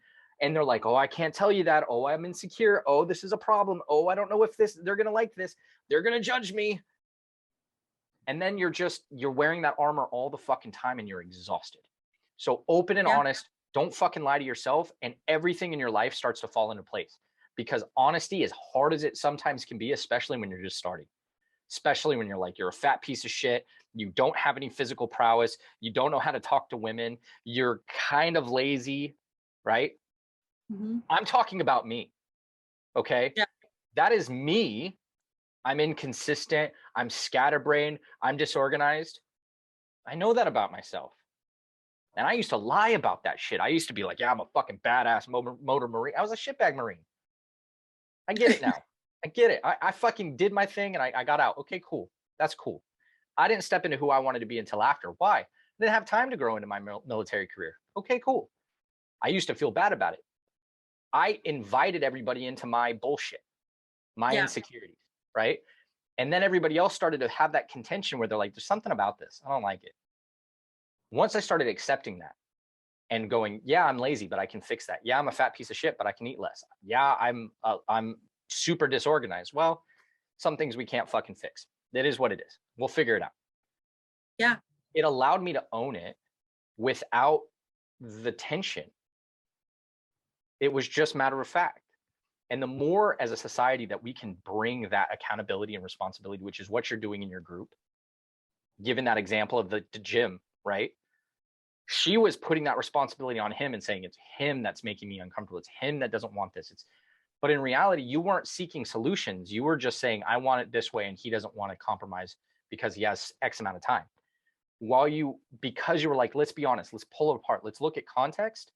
and they're like, oh, I can't tell you that. Oh, I'm insecure. Oh, this is a problem. Oh, I don't know if they're going to like this. They're going to judge me. And then you're wearing that armor all the fucking time, and you're exhausted. So open and honest, don't fucking lie to yourself, and everything in your life starts to fall into place. Because honesty, as hard as it sometimes can be, especially when you're just starting, especially when you're like, you're a fat piece of shit, you don't have any physical prowess, you don't know how to talk to women, you're kind of lazy, right? Mm-hmm. I'm talking about me. Okay. Yeah. That is me. I'm inconsistent. I'm scatterbrained. I'm disorganized. I know that about myself. And I used to lie about that shit. I used to be like, yeah, I'm a fucking badass motor Marine. I was a shitbag Marine. I get it now. I get it. I fucking did my thing and I got out. Okay, cool. That's cool. I didn't step into who I wanted to be until after. Why? I didn't have time to grow into my military career. Okay, cool. I used to feel bad about it. I invited everybody into my bullshit, my insecurities, right? And then everybody else started to have that contention where they're like, there's something about this. I don't like it. Once I started accepting that and going, yeah, I'm lazy, but I can fix that. Yeah, I'm a fat piece of shit, but I can eat less. Yeah, I'm super disorganized. Well, some things we can't fucking fix. It is what it is. We'll figure it out. Yeah. It allowed me to own it without the tension. It was just matter of fact. And the more as a society that we can bring that accountability and responsibility, which is what you're doing in your group, given that example of the gym, right? She was putting that responsibility on him and saying, it's him that's making me uncomfortable. It's him that doesn't want this. But in reality, you weren't seeking solutions. You were just saying, I want it this way, and he doesn't want to compromise because he has X amount of time. Because you were like, let's be honest, let's pull it apart. Let's look at context.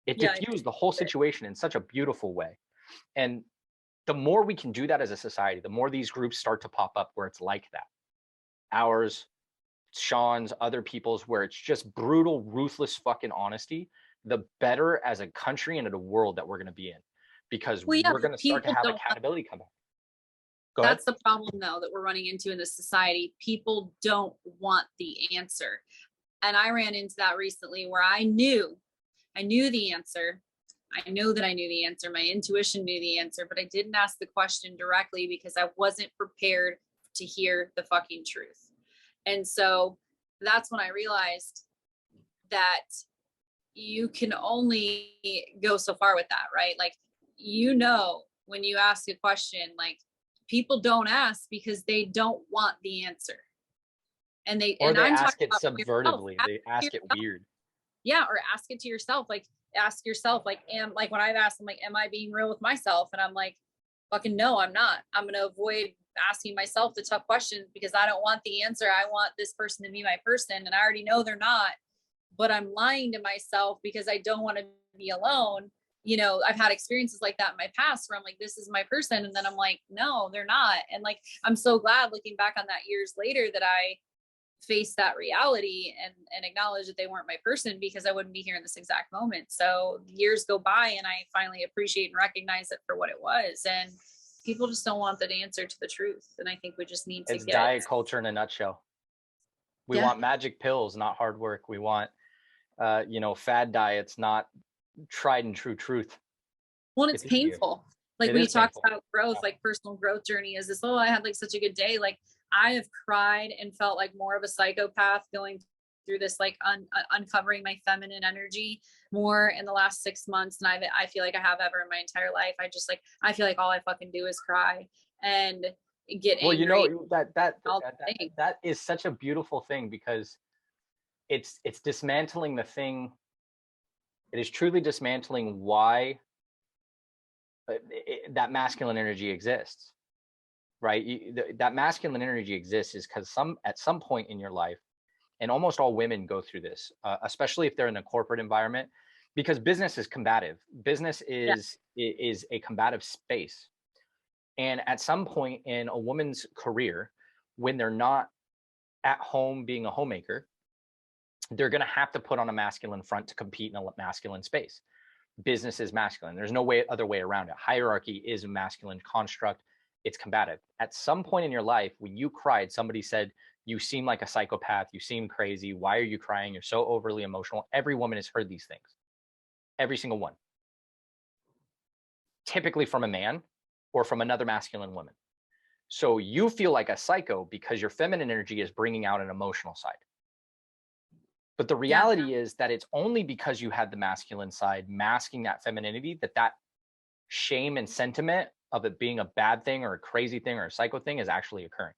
It diffused the whole situation in such a beautiful way. And the more we can do that as a society, the more these groups start to pop up where it's like that. Ours, Sean's, other people's, where it's just brutal, ruthless fucking honesty, the better as a country and in a world that we're going to be in, because we're going to start to have accountability come back. That's the problem, though, that we're running into in this society. People don't want the answer. And I ran into that recently where I knew the answer. I know that I knew the answer. My intuition knew the answer, but I didn't ask the question directly because I wasn't prepared to hear the fucking truth. And so that's when I realized that you can only go so far with that, right? Like, when you ask a question, like, people don't ask because they don't want the answer. And they ask it subvertively. They ask it weird. Yeah, or ask it to yourself. Like, ask yourself, like, when I've asked, I'm like, am I being real with myself? And I'm like, fucking no, I'm not. I'm going to avoid asking myself the tough questions because I don't want the answer. I want this person to be my person. And I already know they're not, but I'm lying to myself because I don't want to be alone. I've had experiences like that in my past where I'm like, this is my person. And then I'm like, no, they're not. And like, I'm so glad looking back on that years later that I face that reality and acknowledge that they weren't my person, because I wouldn't be here in this exact moment. So years go by and I finally appreciate and recognize it for what it was. And people just don't want the answer to the truth. And I think we just need to It's diet culture in a nutshell. We want magic pills, not hard work. We want, fad diets, not tried and true truth. Well, it's painful. Like, when you talk about growth, like personal growth journey is this, I had like such a good day. Like, I have cried and felt like more of a psychopath going through this, like uncovering my feminine energy more in the last 6 months than I feel like I have ever in my entire life. I feel like all I fucking do is cry and get angry. Well, that is such a beautiful thing, because it's dismantling the thing. It is truly dismantling why that masculine energy exists, right? That masculine energy exists is because at some point in your life, and almost all women go through this, especially if they're in a corporate environment, because business is combative. Business is a combative space. And at some point in a woman's career, when they're not at home being a homemaker, they're going to have to put on a masculine front to compete in a masculine space. Business is masculine. There's no other way around it. Hierarchy is a masculine construct. It's combative. At some point in your life, when you cried, somebody said, you seem like a psychopath. You seem crazy. Why are you crying? You're so overly emotional. Every woman has heard these things. Every single one. Typically from a man or from another masculine woman. So you feel like a psycho because your feminine energy is bringing out an emotional side. But the reality is that it's only because you had the masculine side masking that femininity that shame and sentiment of it being a bad thing or a crazy thing or a psycho thing is actually occurring.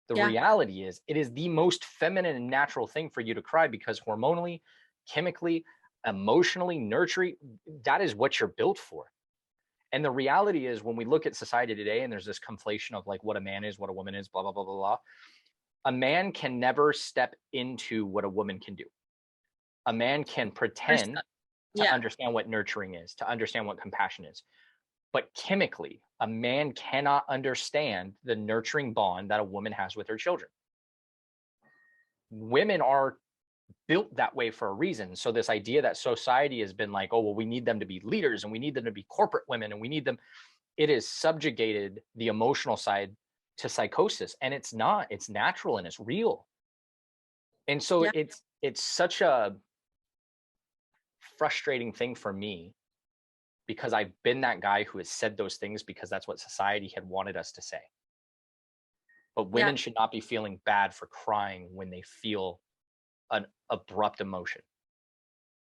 The reality is it is the most feminine and natural thing for you to cry, because hormonally, chemically, emotionally, nurturing, that is what you're built for. And the reality is, when we look at society today and there's this conflation of like what a man is, what a woman is, blah, blah, blah, blah, blah. A man can never step into what a woman can do. A man can pretend to understand what nurturing is, to understand what compassion is. But chemically, a man cannot understand the nurturing bond that a woman has with her children. Women are built that way for a reason. So this idea that society has been like, oh, well, we need them to be leaders and we need them to be corporate women and we need them. It has subjugated the emotional side to psychosis, and it's not. It's natural and it's real. And so it's such a frustrating thing for me, because I've been that guy who has said those things because that's what society had wanted us to say. But women should not be feeling bad for crying when they feel an abrupt emotion.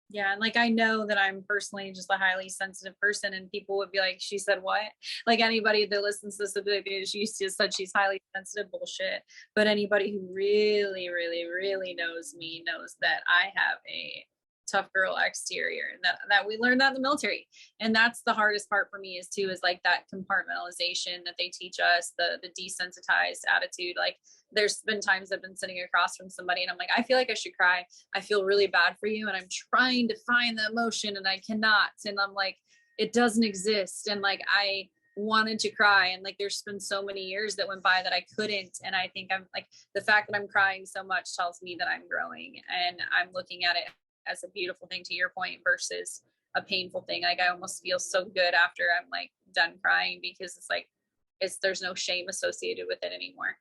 Yeah, and like I know that I'm personally just a highly sensitive person, and people would be like, "She said what?" Like anybody that listens to this would be like, she just said she's highly sensitive. Bullshit. But anybody who really, really, really knows me knows that I have a tough girl exterior, and that we learned that in the military. And that's the hardest part for me is like that compartmentalization that they teach us, the desensitized attitude. Like there's been times I've been sitting across from somebody and I'm like, I feel like I should cry. I feel really bad for you. And I'm trying to find the emotion and I cannot. And I'm like, it doesn't exist. And like, I wanted to cry. And like, there's been so many years that went by that I couldn't. And I think I'm like, the fact that I'm crying so much tells me that I'm growing and I'm looking at it as a beautiful thing, to your point, versus a painful thing. Like, I almost feel so good after I'm like done crying because it's like, there's no shame associated with it anymore.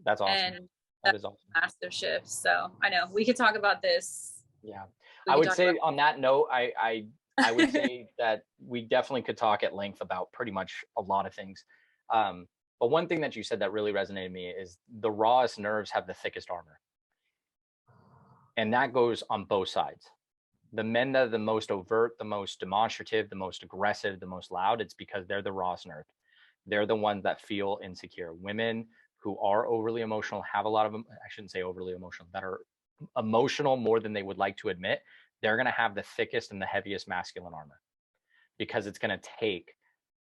That's awesome. And That is awesome. massive shift. So I know we could talk about this. Yeah. I would say on that note, I would say that we definitely could talk at length about pretty much a lot of things. But one thing that you said that really resonated with me is the rawest nerves have the thickest armor. And that goes on both sides. The men that are the most overt, the most demonstrative, the most aggressive, the most loud, it's because they're the rawest nerve. They're the ones that feel insecure. Women who are overly emotional have a lot of, I shouldn't say overly emotional, that are emotional more than they would like to admit. They're going to have the thickest and the heaviest masculine armor because it's going to take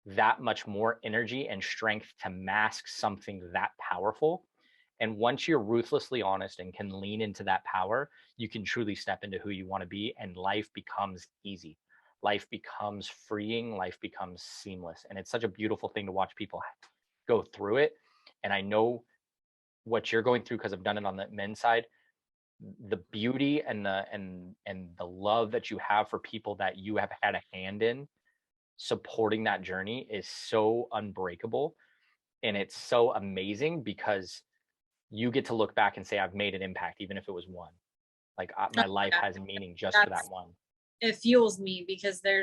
that much more energy and strength to mask something that powerful. And once you're ruthlessly honest and can lean into that power, you can truly step into who you want to be, and life becomes easy. Life becomes freeing. Life becomes seamless. And it's such a beautiful thing to watch people go through it. And I know what you're going through because I've done it on the men's side. The beauty and the love that you have for people that you have had a hand in supporting that journey is so unbreakable. And it's so amazing because you get to look back and say, I've made an impact, even if it was one. Like my life has meaning just for that one. It fuels me because there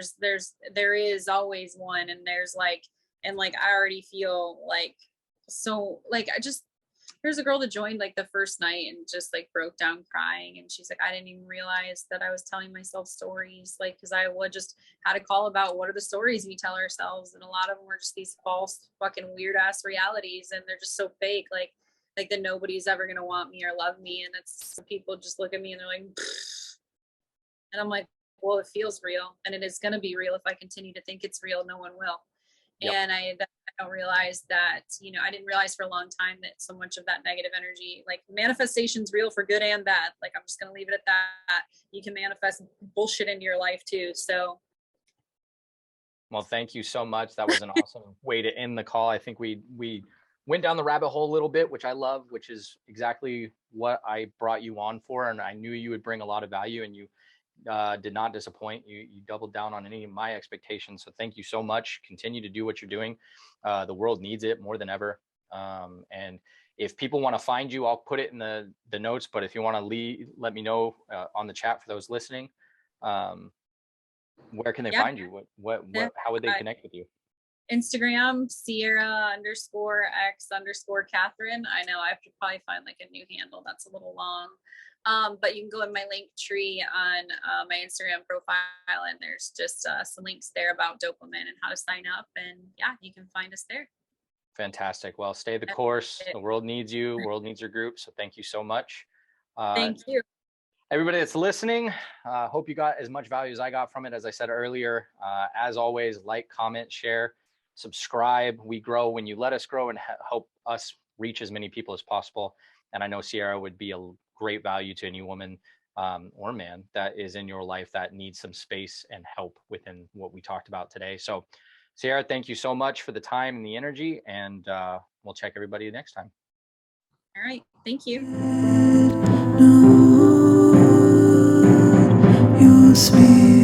is always one, and there's like, and like I already feel like, so like there's a girl that joined like the first night and just like broke down crying, and she's like, I didn't even realize that I was telling myself stories, like because I would just had a call about what are the stories we tell ourselves, and a lot of them were just these false fucking weird ass realities, and they're just so fake, like that nobody's ever gonna want me or love me, and that's, people just look at me and they're like, pfft. And I'm like, well, it feels real, and it is going to be real. If I continue to think it's real, no one will. Yep. And I don't realize that, I didn't realize for a long time that so much of that negative energy, like manifestation's real for good and bad. Like, I'm just going to leave it at that. You can manifest bullshit into your life too. So. Well, thank you so much. That was an awesome way to end the call. I think we went down the rabbit hole a little bit, which I love, which is exactly what I brought you on for. And I knew you would bring a lot of value, and you did not disappoint. You doubled down on any of my expectations. So thank you so much. Continue to do what you're doing. The world needs it more than ever. And if people want to find you, I'll put it in the notes. But if you want to let me know on the chat for those listening. Where can they find you? How would they connect with you? Instagram, Ciara_X_Catherine. I know I have to probably find like a new handle. That's a little long. But you can go in my link tree on my Instagram profile, and there's just some links there about Dope Women and how to sign up. And yeah, you can find us there. Fantastic. Well, stay the course. The world needs you. The world needs your group. So thank you so much. Thank you. Everybody that's listening, hope you got as much value as I got from it. As I said earlier, as always, like, comment, share, subscribe. We grow when you let us grow, and help us reach as many people as possible. And I know Ciara would be a great value to any woman or man that is in your life that needs some space and help within what we talked about today. So Ciara, thank you so much for the time and the energy, and we'll check everybody next time. All right. Thank you. Your spirit.